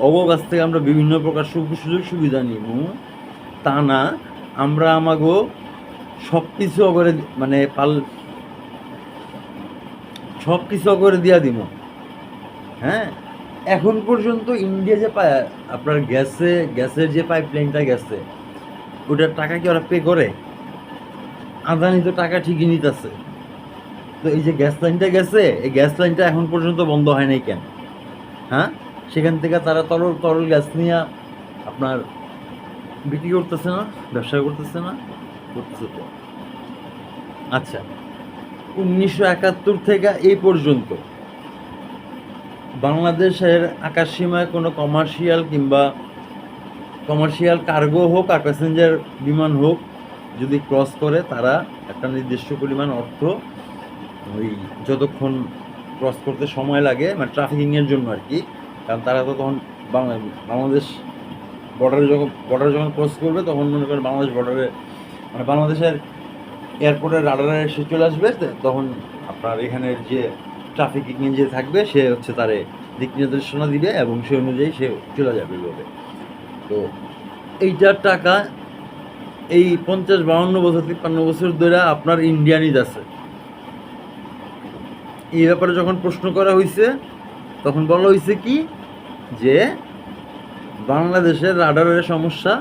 অব কাছ থেকে আমরা বিভিন্ন প্রকার সুযোগ সুবিধা নিব, তা না। আমরা আমাগো সব কিছু করে মানে সব কিছু করে দিয়া দিব। হ্যাঁ, এখন পর্যন্ত ইন্ডিয়া যে আপনার গ্যাসের যে পাইপলাইনটা গেছে, ওটার টাকা কি ওরা পে করে? আদানি তো টাকা ঠিকই নিতেছে। তো এই যে গ্যাস লাইনটা গেছে, এই গ্যাস লাইনটা এখন পর্যন্ত বন্ধ হয় নাই কেন? হ্যাঁ, সেখান থেকে তারা তরল গ্যাস নিয়ে আপনার বিক্রি করতেছে না, ব্যবসা করতেছে না? করতেছে তো। আচ্ছা, 1971 থেকে এই পর্যন্ত বাংলাদেশের আকাশসীমায় কোনো কমার্শিয়াল কার্গো হোক আর প্যাসেঞ্জার বিমান হোক যদি ক্রস করে, তারা একটা নির্দিষ্ট পরিমাণ অর্থ ওই যতক্ষণ ক্রস করতে সময় লাগে মানে ট্রাফিকিংয়ের জন্য আর কি, কারণ তারা তো তখন বাংলাদেশ বর্ডারে যখন ক্রস করবে তখন মনে করেন বাংলাদেশ বর্ডারে মানে বাংলাদেশের এয়ারপোর্টের রাডারে সে চলে আসবে, তখন আপনার এখানের যে ট্রাফিকিংয়ে যে থাকবে সে হচ্ছে তারে দিক নির্দেশনা দিবে এবং সে অনুযায়ী সে চলে যাবে এইভাবে। তো এইটার টাকা এই 50-52 বছর 53 বছর ধরে আপনার ইন্ডিয়ানই আছে। এই ব্যাপারে যখন প্রশ্ন করা হয়েছে তখন বলা হয়েছে কি যে বাংলাদেশের রাডারের সমস্যা,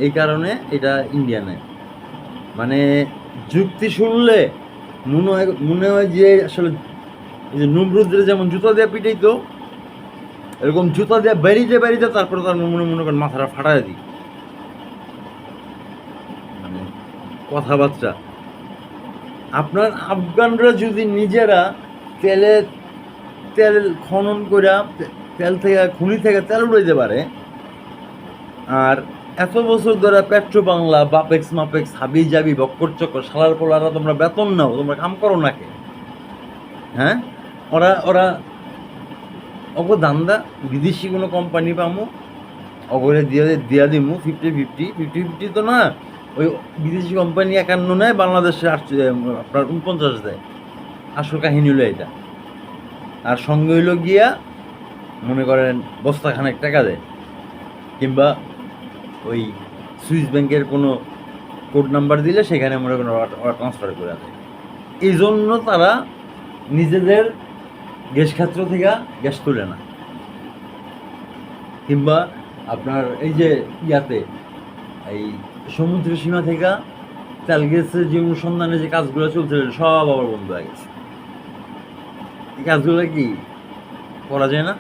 এই কারণে এটা ইন্ডিয়ানে। মানে যুক্তি শুনলে মনে হয় যে আসলে এই যে নমরুদের যেমন জুতা দিয়ে পিটাইতো, এরকম জুতা দিয়ে বেরিয়ে তারপরে তার মনে করেন মাথাটা ফাটাই দিই। মানে কথাবার্তা আপনার আফগানরা যদি নিজেরা তেল খনন করে খনি থেকে তেল উড়াইতে পারে, আর এত বছর ধরে পেট্রো বাংলা বাপেক্স মাপেক্স হাবি যাবি বক্কর চক্কর সালার পোলারা তোমরা বেতন নাও, তোমরা কাম করো নাকি? হ্যাঁ, ওরা অগো দান্দা বিদেশি কোনো কোম্পানি পামো অগরে দিয়া দিমু 50-50 তো না, ওই বিদেশি কোম্পানি 51 নেয়, বাংলাদেশে আপনার 49 দেয়। আসল কাহিনী হলো এটা। আর সঙ্গে হইল গিয়া মনে করেন বস্তাখানেক টাকা দেয়, কিংবা ওই সুইস ব্যাংকের কোনো কোড নাম্বার দিলে সেখানে মনে করেন ওরা ট্রান্সফার করে দেয়। এই জন্য তারা নিজেদের গ্যাস ক্ষেত্র থেকে গ্যাস তুলে না, কিংবা আপনার এই যে ইয়াতে এই সমুদ্র সীমা থেকে তেল গ্যাসের যে অনুসন্ধানে যে কাজগুলো চলছিল সব আবার বন্ধ হয়ে গেছে। এই কাজগুলো কি করা যায় না?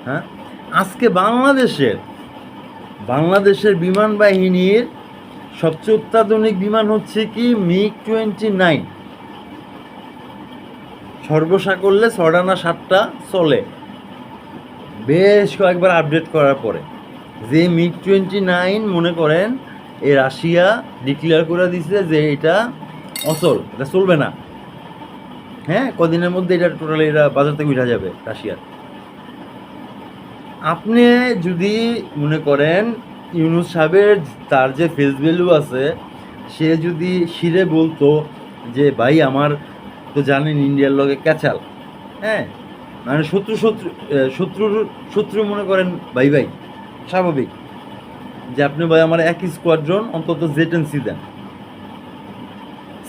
হ্যাঁ, আজকে বাংলাদেশের বিমান বাহিনীর সবচেয়ে অত্যাধুনিক বিমান হচ্ছে কি MiG-29। সর্বসাকল্যে 6টা না 7টা চলে, বেশ কয়েকবার আপডেট করার পরে। যে MiG-29 মনে করেন এই রাশিয়া ডিক্লেয়ার করে দিছে যে এটা অচল, এটা চলবে না। হ্যাঁ, কদিনের মধ্যে এটা টোটালি এরা বাজার থেকে উঠে যাবে রাশিয়ার। আপনি যদি মনে করেন ইউনূস সাহেবের তার যে ফেস ভ্যালু আছে, সে যদি শিরে বলতো যে ভাই আমার তো জানেন ইন্ডিয়ার লগে ক্যাচাল, হ্যাঁ মানে শত্রু মনে করেন ভাই স্বাভাবিক যে আপনি ভাই আমার একই স্কোয়াড্রন অন্তত জেটেন্সি দেন,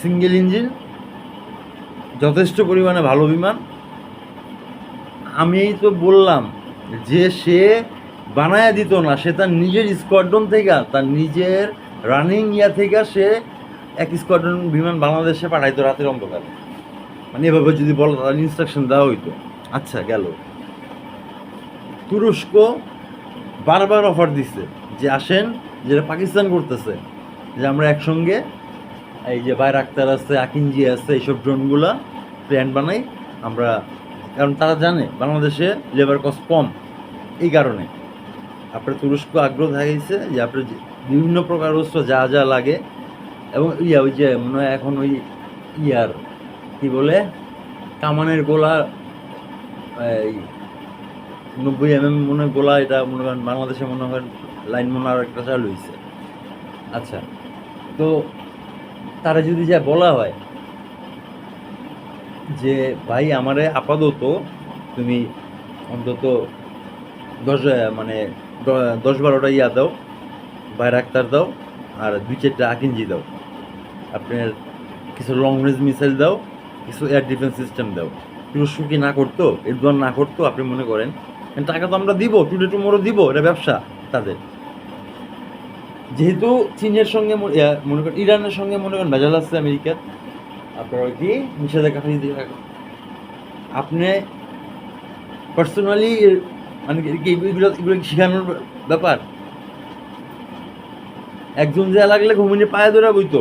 সিঙ্গেল ইঞ্জিন, যথেষ্ট পরিমাণে ভালো বিমান। আমি তো বললাম যে সে বানায়া দিত না, সে তার নিজের স্কোয়াড্রন থেকে, তার নিজের রানিং ইয়া থেকে সে এক স্কোয়াড্রন বিমান বাংলাদেশে পাঠাইতো রাতের অন্ধকারে। মানে এভাবে যদি বলো, তার ইনস্ট্রাকশন দেওয়া হইতো। আচ্ছা গেল। তুরস্ক বারবার অফার দিছে যে আসেন, যেটা পাকিস্তান করতেছে, যে আমরা একসঙ্গে এই যে বাইরাক্তার আছে, আকিঞ্জি আছে, এইসব ড্রোনগুলা প্ল্যান বানাই আমরা, কারণ তারা জানে বাংলাদেশে লেবার কস্ট কম। এই কারণে আপনার তুরস্ক আগ্রহ দেখাইছে যে আপনার বিভিন্ন প্রকার অস্ত্র যা যা লাগে, এবং ওই যে মনে হয় এখন ওই ইয়ার কি বলে কামানের গোলা, এই 90 মনে হয় গোলা, এটা মনে করেন বাংলাদেশে মনে হয় লাইন মনে আর একটা চালু হয়েছে। আচ্ছা, তো তারা যদি যা বলা হয় যে ভাই আমারে আপাতত তুমি অন্তত 10-12টা ইয়া দাও, বাইরাক্তার দাও, আর 2-4টা আকিঞ্জি দাও, আপনার কিছু লং রেঞ্জ মিসাইল দাও, কিছু এয়ার ডিফেন্স সিস্টেম দাও। তুরস্ক কি না করতো? এরদোয়ান না করতো? আপনি মনে করেন টাকা তো আমরা দিব, টুডে টুমোরো দিব, এটা ব্যবসা তাদের। যেহেতু চীনের সঙ্গে মনে করেন, ইরানের সঙ্গে মনে করেন ভেজাল আছে আমেরিকার, আপনার ওই কি নিষেধাজ্ঞা দিয়ে রাখো। আপনি পার্সোনালি মানে কি এগুলো শেখানোর ব্যাপার? একজন যে লাগলে ঘুমিয়ে পায়ে ধরা বইতো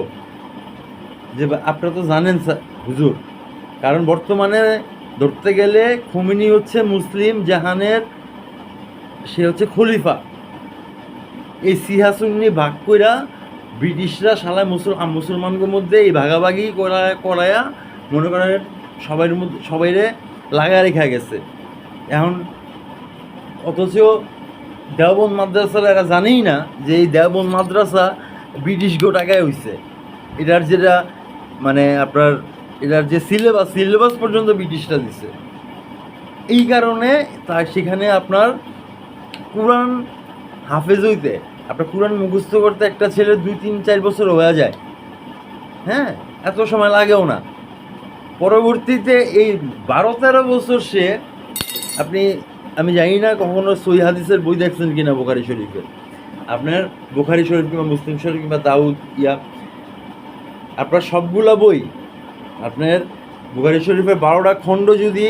যে আপনারা তো জানেন হুজুর, কারণ বর্তমানে ধরতে গেলে খুমিনি হচ্ছে মুসলিম জাহানের, সে হচ্ছে খলিফা। এই সিহাসুন্নি ভাগ কইরা ব্রিটিশরা শালা মুসলমানদের মধ্যে এই ভাগাভাগি করায়া মনে করেন সবাইরে লাগায় রেখা গেছে। এখন অথচ দেওবন্দ মাদ্রাসারা এরা জানেই না যে এই দেওবন্দ মাদ্রাসা ব্রিটিশ টাকায় হইছে। এটার যেটা মানে আপনার এটার যে সিলেবাস পর্যন্ত ব্রিটিশরা দিছে। এই কারণে তাই সেখানে আপনার কোরআন হাফেজ হইতে, আপনার কোরআন মুখস্থ করতে একটা ছেলে 2-3-4 বছর হয়ে যায়। হ্যাঁ, এত সময় লাগেও না। পরবর্তীতে এই 12-13 বছর সে, আমি জানি না কখনো সহি হাদিসের বই দেখছেন কিনা বুখারী শরীফের, আপনার বুখারী শরীফ কিংবা মুসলিম শরীফ কিংবা দাউদ আপনার সবগুলা বই, আপনার বুখারী শরীফের 12টা খণ্ড যদি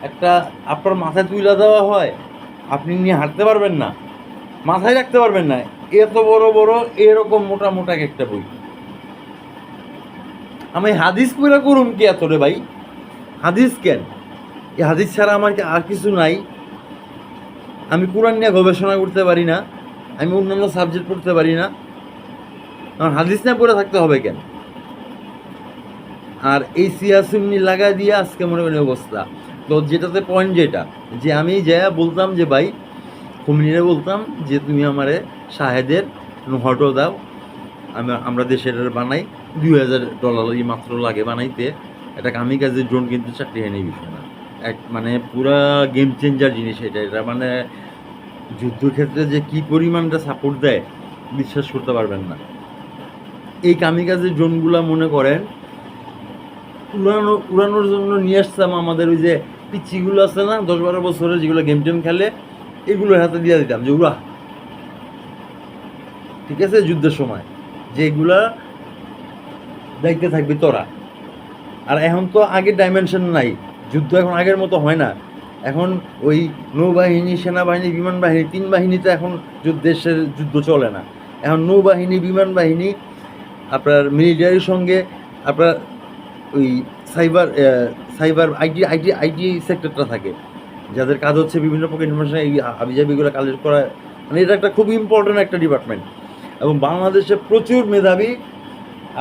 একটা আপনার মাথায় তুলে দেওয়া হয়, আপনি নিয়ে হাঁটতে পারবেন না, মাথায় রাখতে পারবেন না। এত বড় বড় এরকম মোটা মোটা একটা বই। আমি হাদিস পুরা করুম কি এত রে ভাই? হাদিস কেন? এই হাদিস ছাড়া আমার আর কিছু নাই। আমি কোরআন নিয়ে গবেষণা করতে পারি না, আমি অন্যান্য সাবজেক্ট পড়তে পারি না, আমার হাদিস নিয়ে পড়ে থাকতে হবে কেন? আর এই সিয়াসুন্নি লাগা দিয়ে আজকে মনে করেন অবস্থা। তো যেটাতে পয়েন্ট যেটা, যে আমি যা বলতাম যে ভাই খুমিনিরে বলতাম যে তুমি আমারে শাহেদের নোহটো দাও, আমরা দেশের বানাই, $2000 মাত্র লাগে বানাইতে। এটা কামিকাজের ড্রোন কিন্তু চাকরি হয়নি বিষয় না, মানে পুরা গেম চেঞ্জার জিনিস এটা মানে যুদ্ধক্ষেত্রে যে কী পরিমাণটা সাপোর্ট দেয় বিশ্বাস করতে পারবেন না। এই কামিকাজের ড্রোনগুলা মনে করেন উড়ানোর জন্য নিয়ে আসতাম আমাদের ওই যে পিচ্ছিগুলো আছে না 10-12 বছরের, যেগুলো গেম টেম খেলে, এগুলোর হাতে দিয়ে দিতাম যে উড়া, ঠিক আছে, যুদ্ধের সময় যেগুলা দেখতে থাকবি তোরা। আর এখন তো আগের ডাইমেনশন নাই, যুদ্ধ এখন আগের মতো হয় না। এখন ওই নৌবাহিনী, সেনাবাহিনী, বিমান বাহিনী, 3 বাহিনীতে এখন দেশের যুদ্ধ চলে না। এখন নৌবাহিনী, বিমান বাহিনী, আপনার মিলিটারির সঙ্গে আপনার ওই সাইবার আইটি সেক্টরটা থাকে, যাদের কাজ হচ্ছে বিভিন্ন প্রকার ইনফরমেশন এই হাবিজাবিগুলো কালেক্ট করা। মানে এটা একটা খুব ইম্পর্টেন্ট একটা ডিপার্টমেন্ট। এবং বাংলাদেশে প্রচুর মেধাবী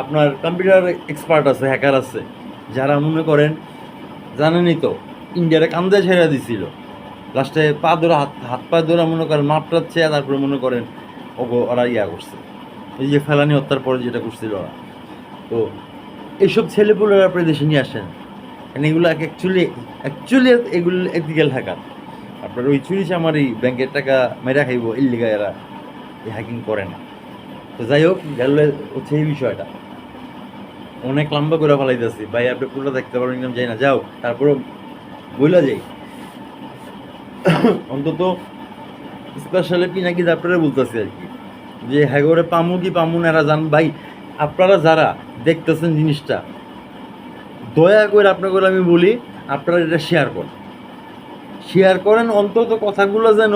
আপনার কম্পিউটার এক্সপার্ট আছে, হ্যাকার আছে, যারা মনে করেন জানেনই তো ইন্ডিয়ারে কান্দে ছেড়ে দিছিল, লাস্টে পা ধরে হাত পা ধরে মনে করেন মাপটাচ্ছে, তারপরে মনে করেন ওরা করছে, এই যে ফেলানি হত্যার পরে যেটা করছিল ওরা। তো এইসব ছেলেপুলেরা আপনি দেশে নিয়ে আসেন, কারণ এগুলো অ্যাকচুয়ালি এগুলো এথিক্যাল হ্যাকার। আপনার ওই চুরি চামারি ব্যাংকের টাকা মেরা খাইব ইল্লিগা, এরা এই হ্যাকিং করে না। তো যাই হোক, গেল হচ্ছে এই বিষয়টা। অনেক লম্বা করে ফেলাইতেছি ভাই, আপনি পুরো দেখতে পারবেন যাই না, যাও তারপরে বইলা যাই। অন্তত স্পেশালি পিনাকি আপনারা বলতেছি আর কি, যে হ্যাঁ করে পামু কি পামু না এরা জান ভাই। আপনারা যারা দেখতেছেন জিনিসটা, দয়া করে আপনাকে আমি বলি, আপনারা এটা শেয়ার করেন অন্তত কথাগুলো যেন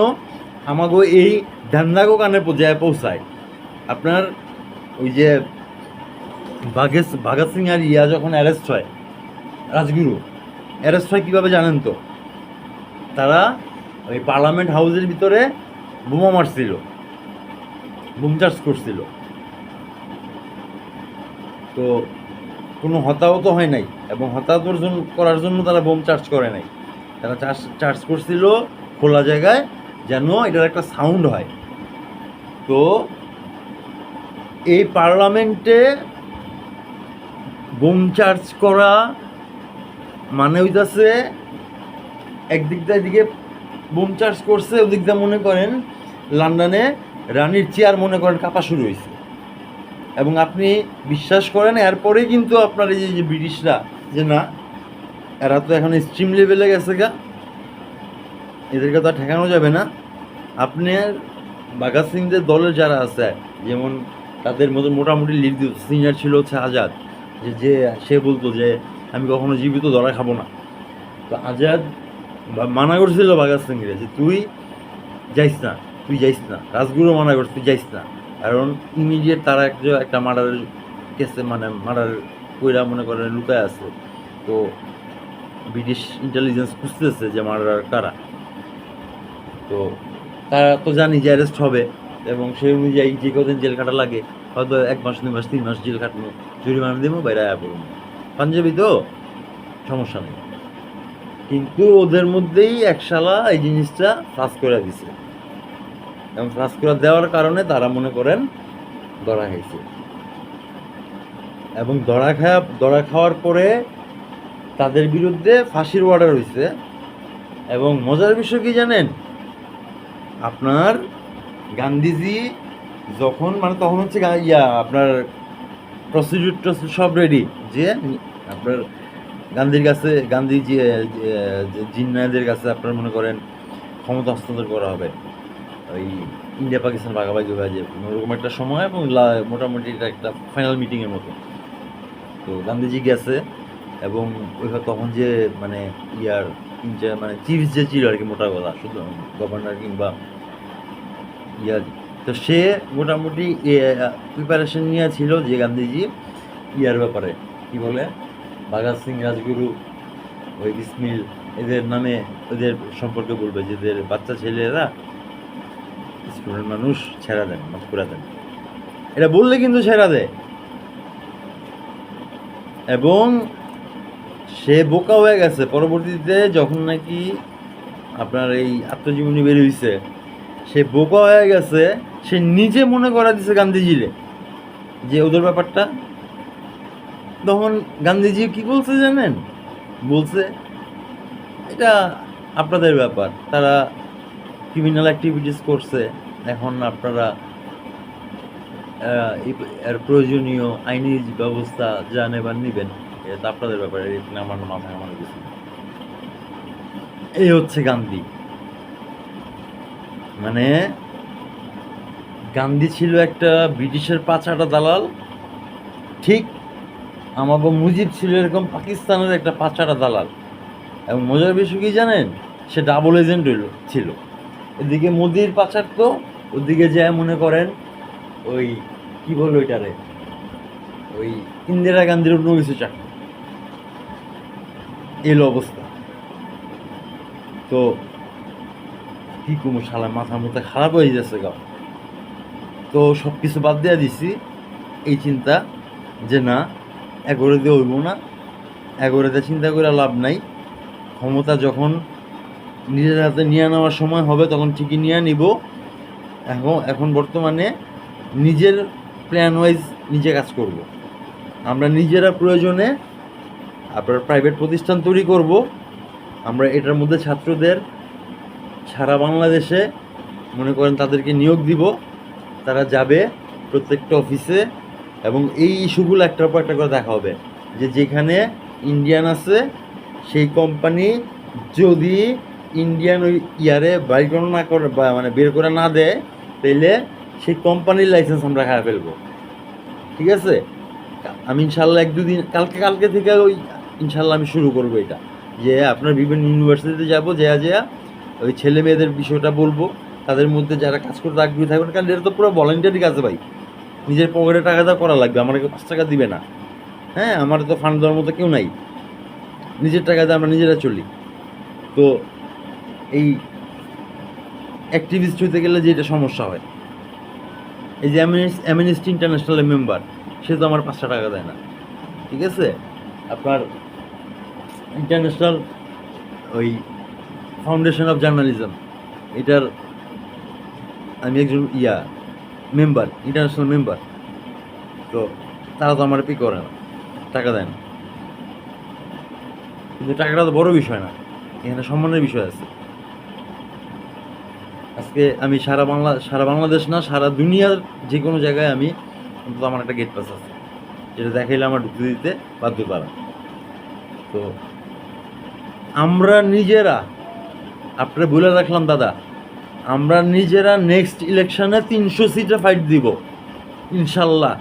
আমাকে এই ধ্যানদাগো কানে যায় পৌঁছায়। আপনার ওই যে ভগৎ সিং আর ইয়া যখন অ্যারেস্ট হয়, রাজগুরু অ্যারেস্ট হয় কীভাবে জানেন তো? তারা ওই পার্লামেন্ট হাউসের ভিতরে বোমা মারছিল, বোম চার্জ করছিল, তো কোনো হতাহত হয় নাই, এবং হতাহতর জন্য করার জন্য তারা বোম চার্জ করে নাই, তারা চার্জ করছিল খোলা জায়গায় যেন এটার একটা সাউন্ড হয়। তো এই পার্লামেন্টে বোম চার্জ করা মানে হইতাছে একদিক দিয়ে এদিকে বোম চার্জ করছে, ওদিক দিয়ে মনে করেন লন্ডনে রানীর চেয়ার মনে করেন কাঁপা শুরু হয়েছে। এবং আপনি বিশ্বাস করেন এরপরেই কিন্তু আপনার এই যে ব্রিটিশরা, যে না এরা তো এখন এক্সট্রিম লেভেলে গেছে গা, এদেরকে তো আর ঠেকানো যাবে না। আপনার ভগৎ সিংদের দলের যারা আছে, যেমন তাদের মধ্যে মোটামুটি লিড সিনিয়র ছিল হচ্ছে আজাদ, যে সে বলতো যে আমি কখনো জীবিত ধরা খাবো না। তো আজাদ মানা করছিল ভগৎ সিংরে যে তুই যাইস না, রাজগুরু মানা করছে তুই যাইস না, কারণ ইমিডিয়েট তারা একটা মার্ডারের কেসে, মানে মার্ডার কইরা মনে করেন লুকায় আছে। তো ব্রিটিশ ইন্টেলিজেন্স খুঁজতেছে যে মার্ডার কারা। তো তারা তো জানি যে অ্যারেস্ট হবে, এবং সেই অনুযায়ী যে কদিন জেল কাটা লাগে, হয়তো 1 মাস 2 মাস 3 মাস জেল কাটবো, জরিমানা দেবো, বাইরে আয়া পড়বো, পাঞ্জাবি তো সমস্যা নেই। কিন্তু ওদের মধ্যেই এক শালা এই জিনিসটা ফাঁস করে দিছে, এবং ফাঁস করে দেওয়ার কারণে তারা মনে করেন ধরা খাইছে, এবং ধরা খাওয়ার পরে তাদের বিরুদ্ধে ফাঁসির অর্ডার হয়েছে। এবং মজার বিষয় কি জানেন, আপনার গান্ধীজি যখন মানে তখন হচ্ছে আপনার প্রসিডিউর সব রেডি, যে আপনার গান্ধীজি জিন্নাদের কাছে আপনার মনে করেন ক্ষমতা হস্তান্তর করা হবে, ওই ইন্ডিয়া পাকিস্তান ভাগাভাগি হয়ে যায় ওরকম একটা সময়, এবং মোটামুটি এটা একটা ফাইনাল মিটিংয়ের মতো। তো গান্ধীজি গেছে, এবং তখন যে মানে মানে চিফ যে ছিল আর কি, মোটা কথা শুধু গভর্নর কিংবা তো সে মোটামুটি প্রিপারেশন নিয়ে ছিল যে গান্ধীজি ব্যাপারে কি বলে ভগৎ সিং, রাজগুরু, ওই বিসমিল এদের নামে ওদের সম্পর্কে বলবে, যে এদের বাচ্চা ছেলেরা স্টুডেন্ট মানুষ ছেড়া দেন, মাফ করে দেন, এটা বললে কিন্তু ছেড়া দেয়। এবং সে বোকা হয়ে গেছে পরবর্তীতে, যখন নাকি আপনার এই আত্মজীবনী বের হয়েছে, সে বোকা হয়ে গেছে, সে নিজে মনে করা দিছে গান্ধীজিরে যে ওদের ব্যাপারটা। তখন গান্ধীজি কি বলছে জানেন? বলছে এটা আপনাদের ব্যাপার, তারা ক্রিমিনাল অ্যাক্টিভিটিস করছে, এখন আপনারা এর প্রয়োজনীয় আইনি ব্যবস্থা যা নেবার নিবেন, এটা আপনাদের ব্যাপারে, এখানে আমার মাথায় আমার কিছু। এই হচ্ছে গান্ধী। মানে গান্ধী ছিল একটা ব্রিটিশের পাঁচাটা দালাল, ঠিক আমাকে মুজিব ছিল এরকম পাকিস্তানের একটা পাঁচাটা দালাল। এবং মজার বিষয় কি জানেন, সে ডাবল এজেন্ট ছিল। এদিকে মোদির পাচার, তো ওদিকে যায় মনে করেন ওই কি বলবো ওইটারে, ওই ইন্দিরা গান্ধীর অন্য কিছু চাকরি, এলো অবস্থা। তো কি কমু, শালা মাথার মধ্যে খারাপ হয়ে যাচ্ছে গা। তো সব কিছু বাদ দিয়ে দিছি এই চিন্তা, যে না এগোরে দিয়ে হইব না, এগোরে দিয়ে চিন্তা করে লাভ নাই। ক্ষমতা যখন নিজের হাতে নিয়ে নেওয়ার সময় হবে তখন ঠিকই নিয়ে নিব। এখন বর্তমানে নিজের প্ল্যান ওয়াইজ নিজে কাজ করব। আমরা নিজেরা প্রয়োজনে আপনার প্রাইভেট প্রতিষ্ঠান তৈরি করব। আমরা এটার মধ্যে ছাত্রদের সারা বাংলাদেশে মনে করেন তাদেরকে নিয়োগ দিব, তারা যাবে প্রত্যেকটা অফিসে, এবং এই ইস্যুগুলো একটার পর একটা করে দেখা হবে, যে যেখানে ইন্ডিয়ান আছে সেই কোম্পানি যদি ইন্ডিয়ান ওই ইয়ারে বাইর করে না করে বা মানে বের করে না দেয়, তাইলে সেই কোম্পানির লাইসেন্স আমরা খাওয়া ফেলবো। ঠিক আছে, আমি ইনশাল্লাহ এক দুদিন কালকে থেকে ওই ইনশাল্লাহ আমি শুরু করবো এটা, যে আপনার বিভিন্ন ইউনিভার্সিটিতে যাবো, যা ওই ছেলে মেয়েদের বিষয়টা বলবো, তাদের মধ্যে যারা কাজ করতে আগ্রহী থাকবেন, কারণ এটা তো পুরো ভলেন্টারি কাজ ভাই, নিজের পকেটে টাকা দেওয়া করা লাগবে, আমার কেউ 5 টাকা দিবে না। হ্যাঁ, আমার তো ফান্ড দেওয়ার মতো কেউ নাই, নিজের টাকা দিয়ে আমরা নিজেরা চলি। তো এই অ্যাক্টিভিস্ট হতে গেলে যেটা সমস্যা হয়, এই যে অ্যামনেস্টি ইন্টারন্যাশনালের মেম্বার, সে তো আমার 5 টাকা দেয় না। ঠিক আছে, আপনার ইন্টারন্যাশনাল ওই ফাউন্ডেশন অফ জার্নালিজম, এটার আমি একজন মেম্বার, ইন্টারন্যাশনাল মেম্বার, তো তারা তো আমার পে করে না, টাকা দেয় না। কিন্তু টাকাটা তো বড় বিষয় না, এখানে সম্মানের বিষয় আছে। আজকে আমি সারা বাংলাদেশ না, সারা দুনিয়ার যে কোনো জায়গায় আমি অন্তত আমার একটা গেট পাস আছে, যেটা দেখাইলে আমার ঢুকতে দিতে বাধ্য তারা। তো আমরা নিজেরা, আপনারা বলে রাখলাম দাদা, আমরা নিজেরা নেক্সট ইলেকশনে 300 সিটে ফাইট দিব ইনশাল্লাহ।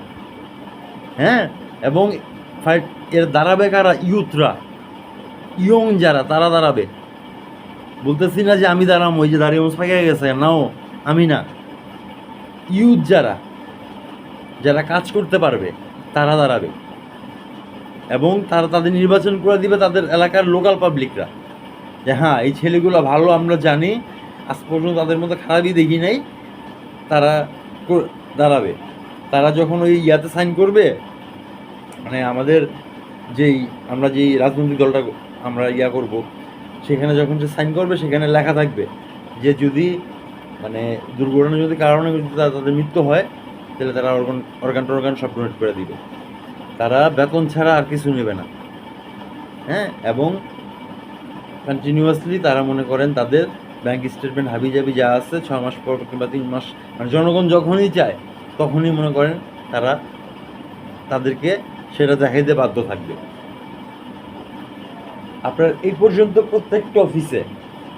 হ্যাঁ, এবং ফাইট এর দাঁড়াবে কারা? ইয়ুথরা, ইয়ং যারা, তারা দাঁড়াবে। বলতেছি না যে আমি দাঁড়াম, ওই যে দাঁড়িয়ে পাইয়া গেছে, নাও আমি না, ইয়ুথ যারা কাজ করতে পারবে তারা দাঁড়াবে, এবং তারা তাদের নির্বাচন করে দিবে তাদের এলাকার লোকাল পাবলিকরা, যে হ্যাঁ এই ছেলেগুলো ভালো, আমরা জানি, আজ পর্যন্ত তাদের মধ্যে খারাপই দেখি নাই, তারা দাঁড়াবে। তারা যখন ওই ইয়াতে সাইন করবে, মানে আমাদের আমরা যেই রাজনৈতিক দলটা আমরা করব, সেখানে যখন সে সাইন করবে, সেখানে লেখা থাকবে যে যদি মানে দুর্ঘটনা যদি কারণে তাদের মৃত্যু হয়, তাহলে তারা অর্গান সব ডোনেট করে দিবে, তারা বেতন ছাড়া আর কিছু নেবে না। হ্যাঁ, এবং কন্টিনিউয়াসলি তারা মনে করেন তাদের ব্যাংক স্টেটমেন্ট হাবিজাবি যা আছে 6 মাস পর কিংবা 3 মাস, মানে জনগণ যখনই চায় তখনই মনে করেন তারা তাদেরকে সেটা দেখাইতে বাধ্য থাকবে। আপনার এই পর্যন্ত প্রত্যেকটা অফিসে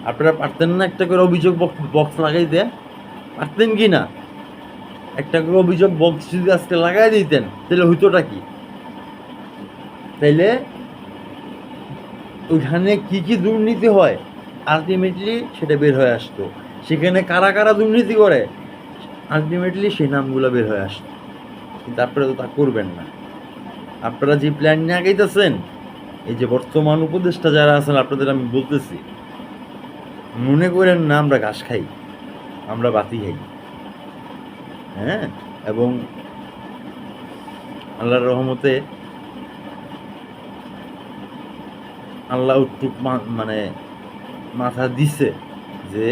আপনারা পারতেন না একটা করে অভিযোগ বক্স লাগাইতে? পারতেন কি না? একটা করে অভিযোগ বক্স যদি আজকে লাগাই দিতেন, তাহলে হইতোটা কি? তাইলে ওইখানে কি কি দুর্নীতি হয় আলটিমেটলি সেটা বের হয়ে আসতো, সেখানে কারা কারা দুর্নীতি করে আলটিমেটলি সেই নামগুলো বের হয়ে আসতো। কিন্তু আপনারা তো তা করবেন না। আপনারা যে প্ল্যান নিয়ে আগাইতেছেন, এই যে বর্তমান উপদেষ্টা যারা আছেন, আপনাদের আমি বলতেছি, মনে করেন না আমরা ঘাস খাই, আমরা বাতি খাই। হ্যাঁ, এবং আল্লাহর রহমতে আল্লাহ উটুক মানে মাথা দিছে যে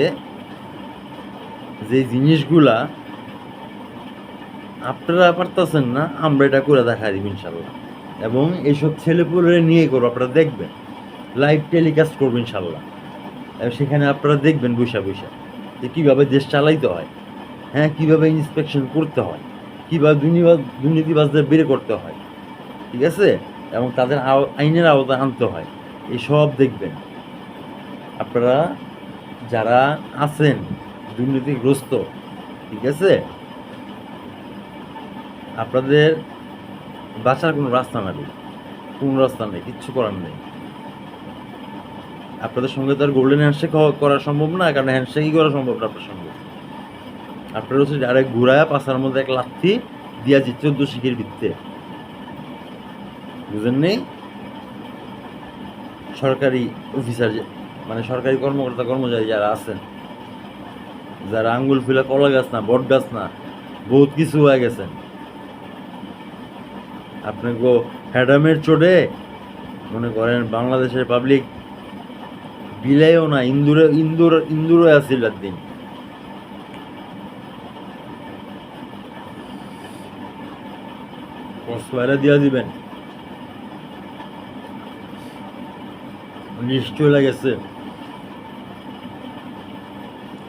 জিনিসগুলা আপনারা পারতেছেন না, আমরা এটা করে দেখাই দিব ইনশাল্লাহ। এবং এইসব ছেলেপুলে নিয়ে করবো, আপনারা দেখবেন, লাইভ টেলিকাস্ট করবো ইনশাল্লাহ। সেখানে আপনারা দেখবেন বৈশা যে কীভাবে দেশ চালাইতে হয়, হ্যাঁ, কীভাবে ইন্সপেকশন করতে হয়, কীভাবে দুর্নীতিবাজদের বের করতে হয়, ঠিক আছে, এবং তাদের আইনের আওতায় আনতে হয়, এসব দেখবেন। আপনারা যারা আছেন দুর্নীতিগ্রস্ত, ঠিক আছে, আপনাদের বাঁচার কোনো রাস্তা নেই, কিচ্ছু করার নেই। আপনাদের সঙ্গে তো আর গোল্ডেন হ্যান্ডশেক করা সম্ভব না, কারণ হ্যান্ডশেকই করা সম্ভব না আপনার সঙ্গে। আপনার হচ্ছে ডাইরেক্ট ঘুরায় পাশার মধ্যে এক লাথি দিয়া যে 14 শিখের ভিত্তে, বুঝেন নেই? সরকারি অফিসার, মানে সরকারি কর্মচারী যারা আছেন, যারা আঙ্গুল ফুলা কলা গাছ না, বট গাছ না, বহুত কিছু হয়ে গেছেন, আপনাকে হ্যাডামের চোটে মনে করেন বাংলাদেশের পাবলিক বিলাইও না, ইন্দুরে আসিল একদিন। দিয়া দিবেন নিশ্চয় লাগেছে,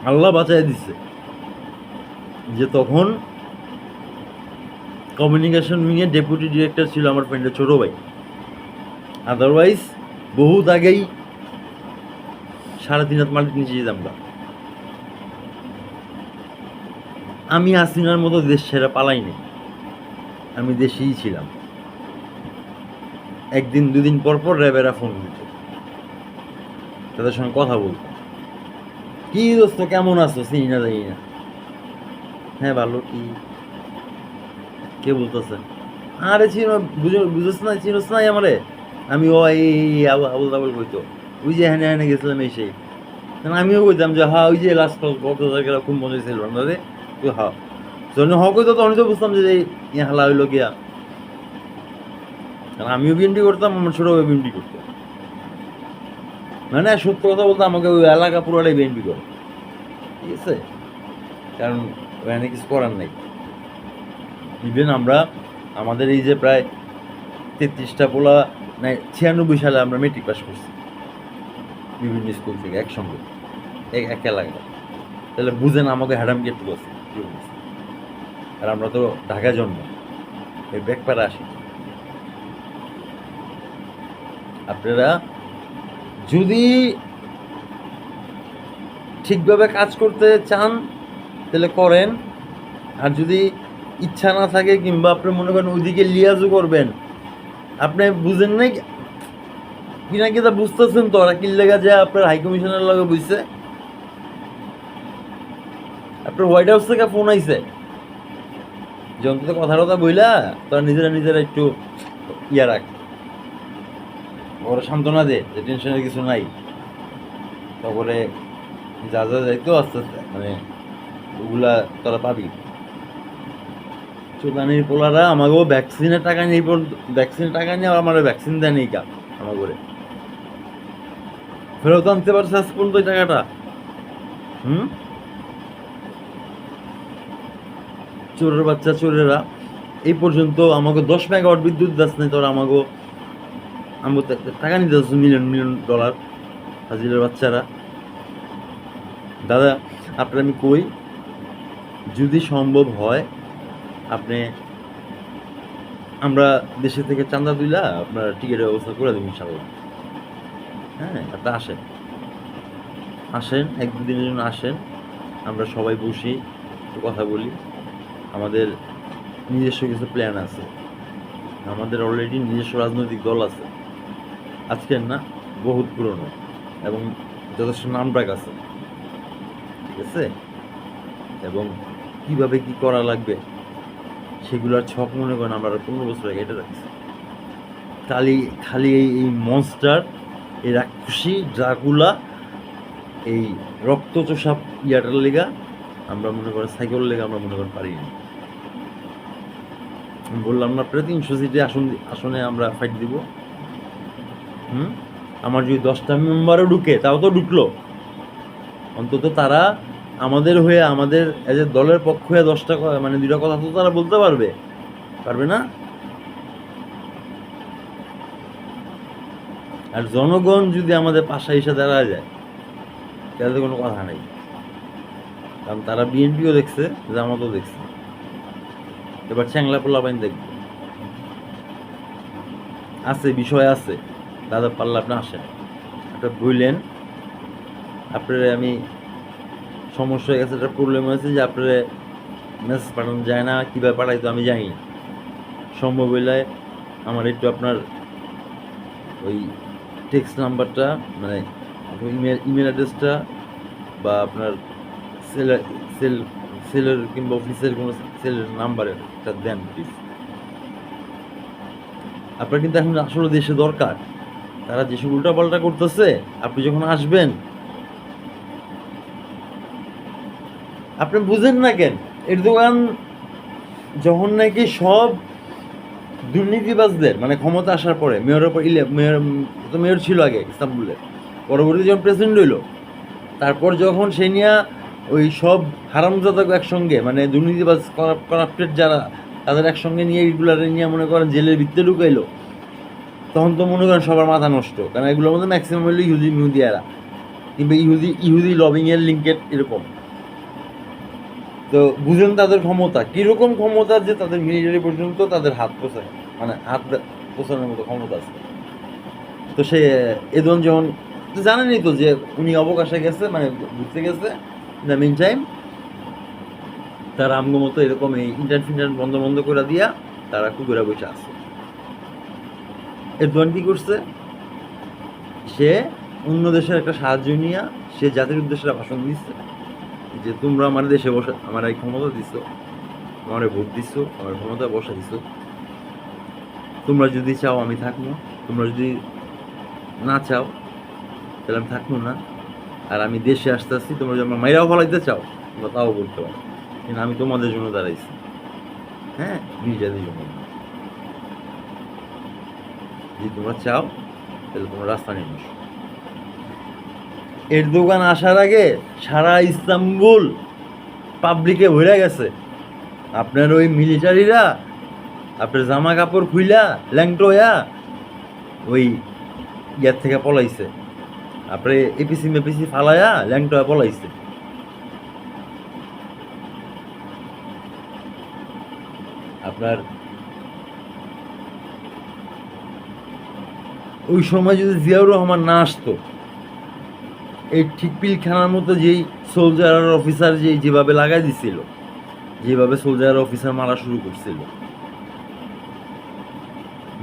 আল্লাহ বাঁচাই দিচ্ছে যে তখন কমিউনিকেশন উইংয়ের ডেপুটি ডিরেক্টর ছিল আমার ফ্রেন্ডের ছোটো ভাই। আদারওয়াইজ বহুত আগেই 3.5 হাত মাটির নিচে যেতাম না। আমি হাসিনার মতো দেশ ছেড়ে পালাইনি, আমি দেশেই ছিলাম। একদিন দুদিন পর পর র্যাবেরা ফোন দিত, তাদের সঙ্গে কথা বলতাম, কি দোস্ত কেমন আছো, চিনি না জানি না, হ্যাঁ ভালো, কি কে বলতেছে, আরে চিনো বুঝোস না, চিনোস নাই আমারে, আমি ও এই আবুল তাবুল কইতো, ওই যে হ্যানে হ্যানে গেছিলাম এই সেই। আমিও কইতাম যে হ্যাঁ ওই যে লাস্ট কক্সবাজার খুব মজা ছিল না রে, তুই হ্যাঁ যখন হ কইতো তখনই তো বুঝতাম যে এই হালা হইলো গিয়া। কারণ আমিও বিএনপি করতাম, আমার ছোট ভাই বিএনপি করতো, মানে সত্য কথা বলতে আমাকে ওই এলাকা পুরোটাই বিএনপি করে, ঠিক আছে, কারণ ওখানে কিছু করার নাই। ইভেন আমরা আমাদের এই যে প্রায় 33টা পোলা, 96 সালে আমরা মেট্রিক পাস করছি বিভিন্ন স্কুল থেকে একসঙ্গে, এক এলাকায়। তাহলে বুঝেন আমাকে হ্যাডাম গেট আছে, আর আমরা তো ঢাকায় জন্ম, এই ব্যাকপাড়া আসি। আপনারা যদি ঠিকভাবে কাজ করতে চান তাহলে করেন, আর যদি ইচ্ছা না থাকে কিংবা আপনি মনে করেন ওইদিকে লিয়াজও করবেন, আপনি বুঝেন নাই কিনা কি তা বুঝতেছেন তো, ওরা কি লেগে যায় আপনার হাই কমিশনের লগে বুঝছে, আপনার হোয়াইট হাউস থেকে ফোন আইছে যে অন্তত কথা টথা বইলা তোরা নিজেরা একটু ইয়া রাখ, ওরা সান্ত্বনা দে যে টেনশনের কিছু নাই, তারপরে যা যা যাইতো আস্তে আস্তে মানে ওগুলা তোরা পাবি। চোদানির পোলারা আমাকেও ভ্যাকসিনের টাকা নিয়ে ভ্যাকসিনের টাকা নিয়ে আমার ভ্যাকসিন দেয় নেই কা আমার করে ফেরত আনতে পারছে আজ পর্যন্ত ওই টাকাটা। চোরের বাচ্চা চোরেরা এই পর্যন্ত আমাকে 10 মেগাওয়াট বিদ্যুৎ দাস নেই, তোরা আমাকে টাকা নিতে আসছো মিলিয়ন ডলার হাজিরের বাচ্চারা। দাদা আপনার আমি কই, যদি সম্ভব হয় আপনি আমরা দেশে থেকে চাঁদা দিলা আপনার টিকিটের ব্যবস্থা করে দেবেন ইনশাল্লাহ। হ্যাঁ আপনি আসেন 1-2 দিনের জন্য আসেন, আমরা সবাই বসি একটু কথা বলি। আমাদের নিজস্ব কিছু প্ল্যান আছে, আমাদের অলরেডি নিজস্ব রাজনৈতিক দল আছে, আজকের না বহুত পুরনো এবং যথেষ্ট নামডাক আছে, ঠিক আছে, এবং কিভাবে কি করা লাগবে সেগুলোর ছক মনে করেন আমরা 15 বছর আগে এটা রাখছি। খালি এই মনস্টার, এই রাক্ষসী ড্রাকুলা, এই রক্তচোষা ইয়াটার লেগা আমরা মনে করেন সাইকেল লেগা আমরা মনে করেন পারিনি। বললাম না আপনারা 300 সিটে আসনে আমরা ফাইট দিব। আমার যদি 10টা মেম্বারও ঢুকে তাও তো ঢুকলো, অন্তত তারা আমাদের হয়ে আমাদের এজ এ দলের পক্ষ হয়ে 10টা মানে 2টা কথা তো তারা বলতে পারবে না। আর জনগণ যদি আমাদের পাশা এসে দাঁড়ায় যায় তাহলে কোনো কথা নেই, কারণ তারা বিএনপিও দেখছে, জামাতও দেখছে, এবার চ্যাংলা পোলাপাইন দেখবে, আছে বিষয় আছে। দাদা পাল্লা আপনি আসেন, একটা বললেন আপনারে আমি সমস্যা হয়ে গেছে, একটা প্রবলেম হয়েছে যে আপনারে মেসেজ পাঠানো যায় না, কীভাবে পাঠাই তো আমি জানি না, সম্ভব হইলে আমার একটু আপনার ওই টেক্সট নাম্বারটা মানে ইমেল অ্যাড্রেসটা বা আপনার সেলের কিংবা অফিসের কোনো সেলের নাম্বার একটা দেন প্লিজ। আপনার কিন্তু এখন আসলে দেশে দরকার, তারা যেসব উল্টাপাল্টা করতেছে আপনি যখন আসবেন আপনি বুঝেন না কেন, এর দোকান যখন নাকি সব দুর্নীতিবাজদের মানে ক্ষমতা আসার পরে মেয়রের পর মেয়র ছিল আগে ইস্তাম্বুলের, পরবর্তী যখন প্রেসিডেন্ট হইল, তারপর যখন সে নিয়ে ওই সব হারামজাদা একসঙ্গে মানে দুর্নীতিবাজ করাপ্টেড যারা তাদের একসঙ্গে নিয়ে এইগুলারে নিয়ে মনে করেন জেলের ভিতরে ঢুকাইলো, তখন তো মনে করেন সবার মাথা নষ্ট, কারণ এগুলোর মধ্যে ম্যাক্সিমাম হইলো ইহুদিয়ারা কিংবা ইহুদি লবিংয়ের লিঙ্কের এরকম। তো বুঝেন তাদের ক্ষমতা কীরকম ক্ষমতা, যে তাদের মিলিটারি পর্যন্ত তাদের হাত পোষায়, মানে হাত পোষানোর মতো ক্ষমতা আছে। তো সে এদন যখন তো জানেনই তো যে উনি অবকাশে গেছে, মানে ঘুরতে গেছে। দ্য মিন টাইম তার আমগো মতো এরকম এই ইন্টারনেট বন্ধ বন্ধ করে দিয়া তারা কুকুরা বসে আছে। এরদোয়ান কি করছে, সে অন্য দেশের একটা সাহায্য নিয়ে সে জাতির উদ্দেশ্যে ভাষণ দিচ্ছে যে তোমরা আমার দেশে বসে আমার এই ক্ষমতা দিছো, আমার ভোট দিছো, আমার ক্ষমতা বসা দিছো, তোমরা যদি চাও আমি থাকবো, তোমরা যদি না চাও তাহলে আমি থাকবো না। আর আমি দেশে আসতে আসছি, তোমরা যদি আমার মাইরাও ফলাইতে চাও তোমরা তাও বলতে পারো, কিন্তু আমি তোমাদের জন্য দাঁড়াইছি, হ্যাঁ, নিজেদের জন্য। যদি তোমরা চাও তাহলে তোমরা রাস্তা নেমে আসো। এর দোকান আসার আগে সারা ইস্তাম্বুল পাবলিকে ভরে গেছে। আপনার ওই মিলিটারিরা আপনার জামা কাপড় খুইলা ল্যাংটোয়া ওই ইয়ার থেকে পলাইছে, আপনার এপিসি মেপিসি ফালায়া ল্যাংটোয়া পলাইছে। আপনার ওই সময় যদি জিয়াউর রহমান না আসতো, এই ঠিক পিলখানার মতো যেই সোলজার আর অফিসার যেভাবে লাগাই দিছিল, যেভাবে সোলজার আর অফিসার মারা শুরু করছিল,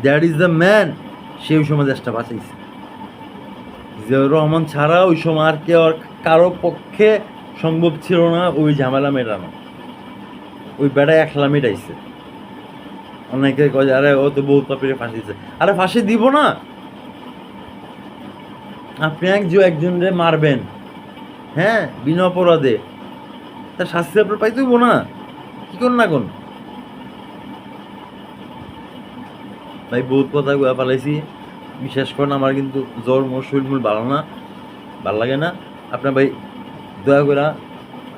দ্যাট ইজ দ্য ম্যান। সে ওই সময় দেশটা বাঁচাইছে। জিয়াউর রহমান ছাড়া ওই সময় আর কেউ আর কারো পক্ষে সম্ভব ছিল না ওই ঝামেলা মেটানো। ওই বেড়া একলা মেটাইছে। অনেকে কয় যে আরে ও তো বহুত পাপিরে ফাঁসি দিচ্ছে। আরে ফাঁসি দিব না, আপনি একজনরে মারবেন, হ্যাঁ, বিনা অপরাধে, তার শাস্তি আপনার পাইতে হইব না? কি করুন না কোন ভাই, বহুত কথা গুয়া পালাইছি, বিশেষ করেন আমার কিন্তু জ্বর মোর শরীর মূল ভালো না, ভাল লাগে না। আপনার ভাই দয়া করে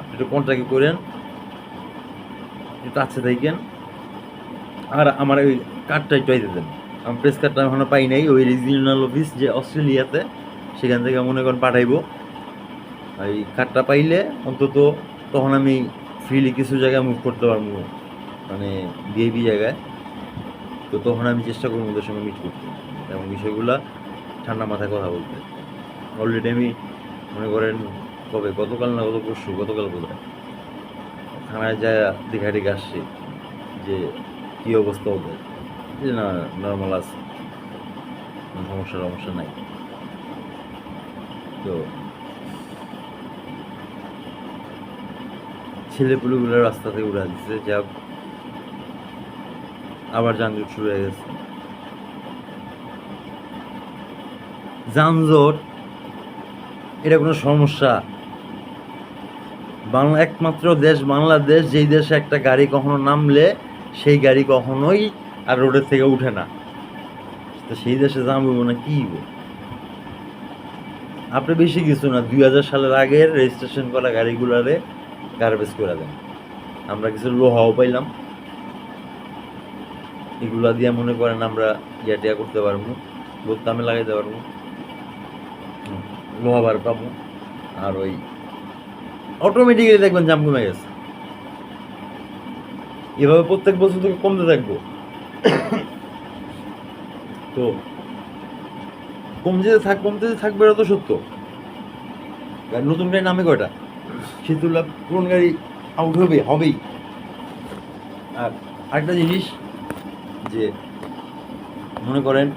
আপনি একটু কন্ট্যাক্ট করেন, একটু আছে থাকেন, আর আমার ওই কার্ডটা একটু আইতে দেন। আমার প্রেস কার্ডটা এখনো পাই নাই, ওই রিজিওনাল অফিস যে অস্ট্রেলিয়াতে, সেখান থেকে মনে করেন পাঠাইবো। এই কার্ডটা পাইলে অন্তত তখন আমি ফ্রিলি কিছু জায়গায় মুভ করতে পারবো, মানে ভিআইপি জায়গায়। তো তখন আমি চেষ্টা করবো ওদের সঙ্গে মিট করতে এবং বিষয়গুলো ঠান্ডা মাথায় কথা বলতে। অলরেডি আমি মনে করেন গতকাল না গতকাল বোধহয় থানায় যায় দেখা টেকে আসছি যে কী অবস্থা ওদের, যে না নর্মাল আছে, কোনো সমস্যা নাই। তো ছেলেপুলেগুলো রাস্তা থেকে উড়া দিচ্ছে, যা আবার যানজট শুরু হয়ে গেছে। যানজট এটা কোনো সমস্যা? একমাত্র দেশ বাংলাদেশ, যেই দেশে একটা গাড়ি কখনো নামলে সেই গাড়ি কখনোই আর রোডের থেকে উঠে না। তো সেই দেশে জাম হইব না কি হইব? আপনি বেশি কিছু না, 2000 সালের আগের রেজিস্ট্রেশন করা গাড়িগুলারে গার্বেজ করে দেন। আমরা কিছু লোহাও পাইলাম, এগুলা দিয়ে মনে করেন আমরা টিয়া করতে পারবো, বোতামে লাগাইতে পারবো, লোহা বার পাবো। আর ওই অটোমেটিক্যালি দেখবেন জাম কমে গেছে। এভাবে প্রত্যেক বছর থেকে কমতে থাকবো। তো কমতে থাকবে, এটা তো সত্য। নতুন গাড়ি নামে কয়টা, শীতুল্লাহ পুরনো গাড়ি আউট হবেই। আর আরেকটা জিনিস যে মনে করেন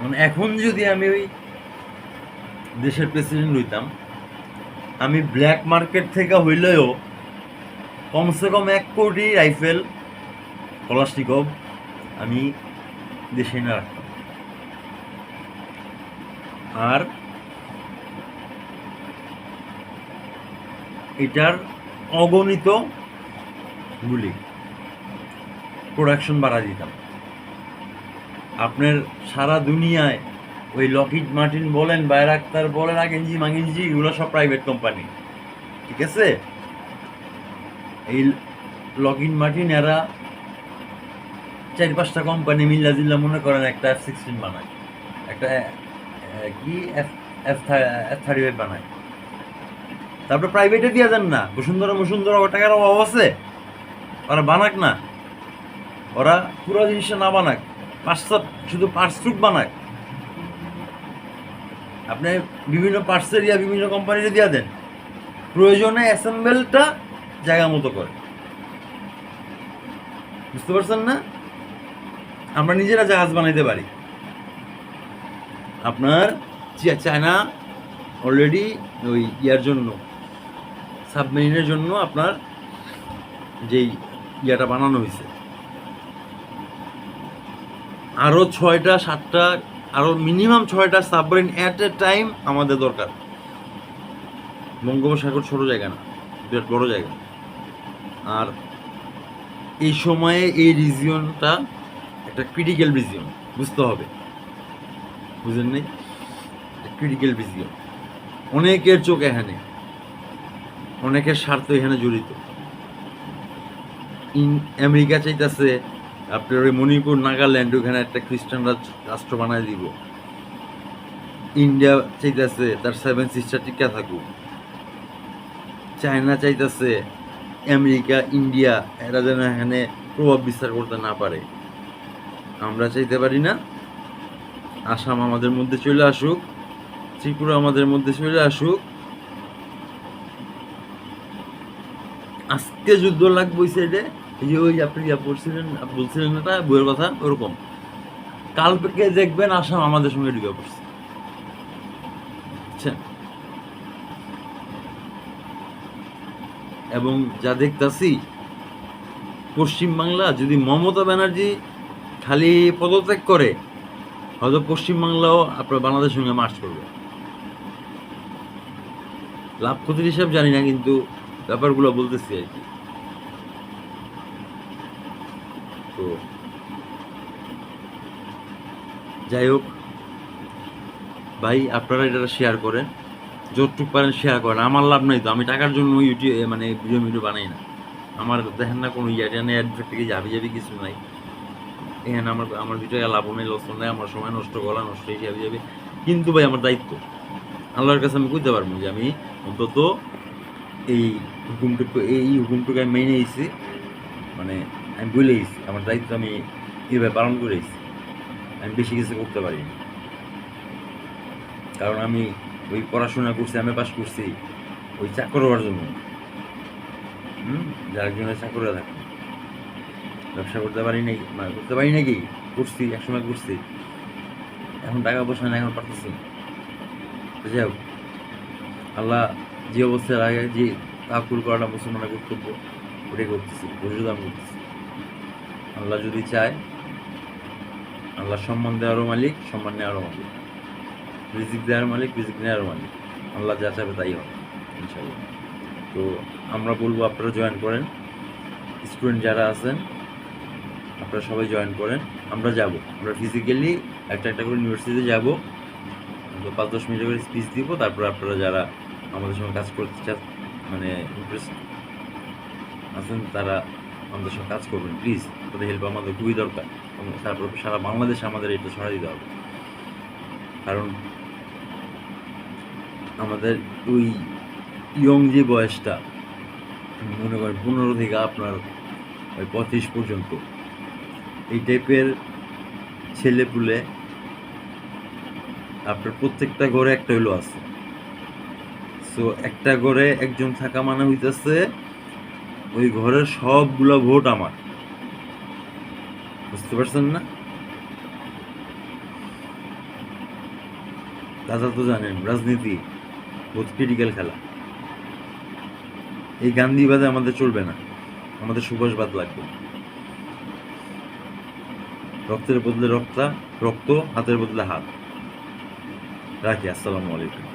মানে এখন যদি আমি ওই দেশের প্রেসিডেন্ট হইতাম, আমি ব্ল্যাক মার্কেট থেকে হইলেও কমসে কম 1 কোটি রাইফেল কলাশনিকভ আমি দেশে এনে রাখতাম। আর এটার অগণিত গুলি প্রোডাকশন বাড়া দিতাম। আপনার সারা দুনিয়ায় ওই লকহিড মার্টিন বলেন, বায়রাক্তার বলেন, আগেনজি মাগেনজি, এগুলো সব প্রাইভেট কোম্পানি, ঠিক আছে? এই লকহিড মার্টিন এরা 4-5টা কোম্পানি মিল্লা জিল্লা মনে করেন একটা F-16 বানায়, একটা কি F-35 বানায়। তারপরে প্রাইভেটে দিয়ে দেন না, বসুন্ধরা টাকার অভাব আছে, ওরা বানাক না, ওরা পুরো জিনিসটা না বানাক, শুধু পার্টসটুক বানাক। আপনি বিভিন্ন পার্টসের বিভিন্ন কোম্পানিতে দিয়ে দেন, প্রয়োজনে অ্যাসেম্বলটা জায়গা মতো করে। বুঝতে পারছেন না? আমরা নিজেরা জাহাজ বানাইতে পারি। আপনার চায়না অলরেডি ওই ইয়ার জন্য, সাবমেরিনের জন্য আপনার যেই ইয়াটা বানানো হয়েছে, আরও 6টা 7টা, আরও মিনিমাম 6টা সাবমেরিন অ্যাট এ টাইম আমাদের দরকার। বঙ্গোপসাগর ছোট জায়গা না, বিরাট বড় জায়গা। আর এই সময়ে এই রিজিয়নটা একটা ক্রিটিক্যাল রিজিয়ন, বুঝতে হবে, বুঝলেন নেই? ক্রিটিক্যাল রিজিয়ন, অনেকের চোখ এখানে, অনেকের স্বার্থ এখানে জড়িত। আমেরিকা চাইতেছে আপনার ওই মণিপুর নাগাল্যান্ড ওখানে একটা খ্রিস্টান রাষ্ট্র বানায় দিব। ইন্ডিয়া চাইতেছে তার 7 সিস্টার টিকা থাকুক। চায়না চাইতেছে আমেরিকা ইন্ডিয়া এরা যেন এখানে প্রভাব বিস্তার করতে না পারে। আমরা চাইতে পারি না আসাম আমাদের মধ্যে চলে আসুক, ত্রিপুরা আমাদের মধ্যে চলে আসুক। আজকে যুদ্ধ লাগবে ওই সাইডে, এই যে ওই আপনি বলছিলেন এটা বইয়ের কথা, ওরকম কালকে দেখবেন আসাম আমাদের সঙ্গে ঢুকে পড়ছে। এবং যা দেখতাছি পশ্চিমবাংলা যদি মমতা ব্যানার্জি খালি পদত্যাগ করে, হয়তো পশ্চিমবাংলাও আপনার বাংলাদেশের সঙ্গে মার্চ করবে। লাভ ক্ষতির হিসাব জানি না, কিন্তু ব্যাপারগুলো বলতেছি আর কি। তো যাই হোক ভাই, আপনারা এটা শেয়ার করেন, যতটুক পারেন শেয়ার করেন। আমার লাভ নাই তো, আমি টাকার জন্য ইউটিউব মানে ভিডিও বানাই না। আমার দেখেন না কোনো ইয়াটা নেই, অ্যাডভার্টাইজ যাবি কিছু নাই এখানে। আমার ভিডিও লাভ নেই, লস নেই, আমার সময় নষ্ট করা নষ্ট হয়ে যাবে। কিন্তু ভাই আমার দায়িত্ব, আল্লাহর কাছে আমি কইতে পারবো যে আমি অন্তত এই হুকুমটুকু আমি মেনে এসেছি, মানে আমি বলে এসেছি, আমার দায়িত্ব আমি এইভাবে পালন করে এসেছি। আমি বেশি কিছু করতে পারি, কারণ আমি ওই পড়াশোনা করছি, আমি পাস করছি ওই চাকর হওয়ার জন্য। যার জন্য চাকরে থাকে, ব্যবসা করতে পারি নাকি, করছি একসময় করছি, এখন টাকা পয়সা না, এখন পারতেছি না। যাই হোক, আল্লাহ যে অবস্থার আগে যে তাকুল করাটা মুসলমানের কর্তব্য, ওটাই করতেছি, বুঝলাম করতেছি। আল্লাহ যদি চায়, আল্লাহ সম্মান দেওয়ারও মালিক, সম্মান নেওয়ারও মালিক, রিজিক দেওয়ার মালিক, রিজিক নেওয়ার মালিক। আল্লাহ যা চাবে তাই হবে ইনশাআল্লাহ। তো আমরা বলবো আপনারা জয়েন করেন, স্টুডেন্ট যারা আছেন আপনারা সবাই জয়েন করেন। আমরা ফিজিক্যালি একটা করে ইউনিভার্সিটিতে যাব, তো 5-10 মিনিট করে স্পিচ দিব। তারপর আপনারা যারা আমাদের সঙ্গে কাজ করতে মানে ইন্টারেস্ট আছেন তারা আমাদের সঙ্গে কাজ করবেন প্লিজ। তাদের হেল্প আমাদের খুবই দরকার। তারপর সারা বাংলাদেশে আমাদের এটা ছড়া দিতে হবে, কারণ আমাদের ওই ইয়ং যে বয়সটা, মনে করেন 15 থেকে আপনার ওই 35 পর্যন্ত, এই টাইপের ছেলেপুলে আপনার প্রত্যেকটা ঘরে একটা হইলো আছে। সো একটা ঘরে একজন থাকা মানে হইতেছে ওই ঘরের সবগুলো ভোট আমার। বুঝতে পারছেন না? দাদা তো জানেন রাজনীতি বহুত ক্রিটিক্যাল খেলা। এই গান্ধীবাদে আমাদের চলবে না, আমাদের সুভাষবাদ লাগবে। রক্তের বদলে রক্ত, হাতের বদলে হাত। রাখি, আসসালামু আলাইকুম।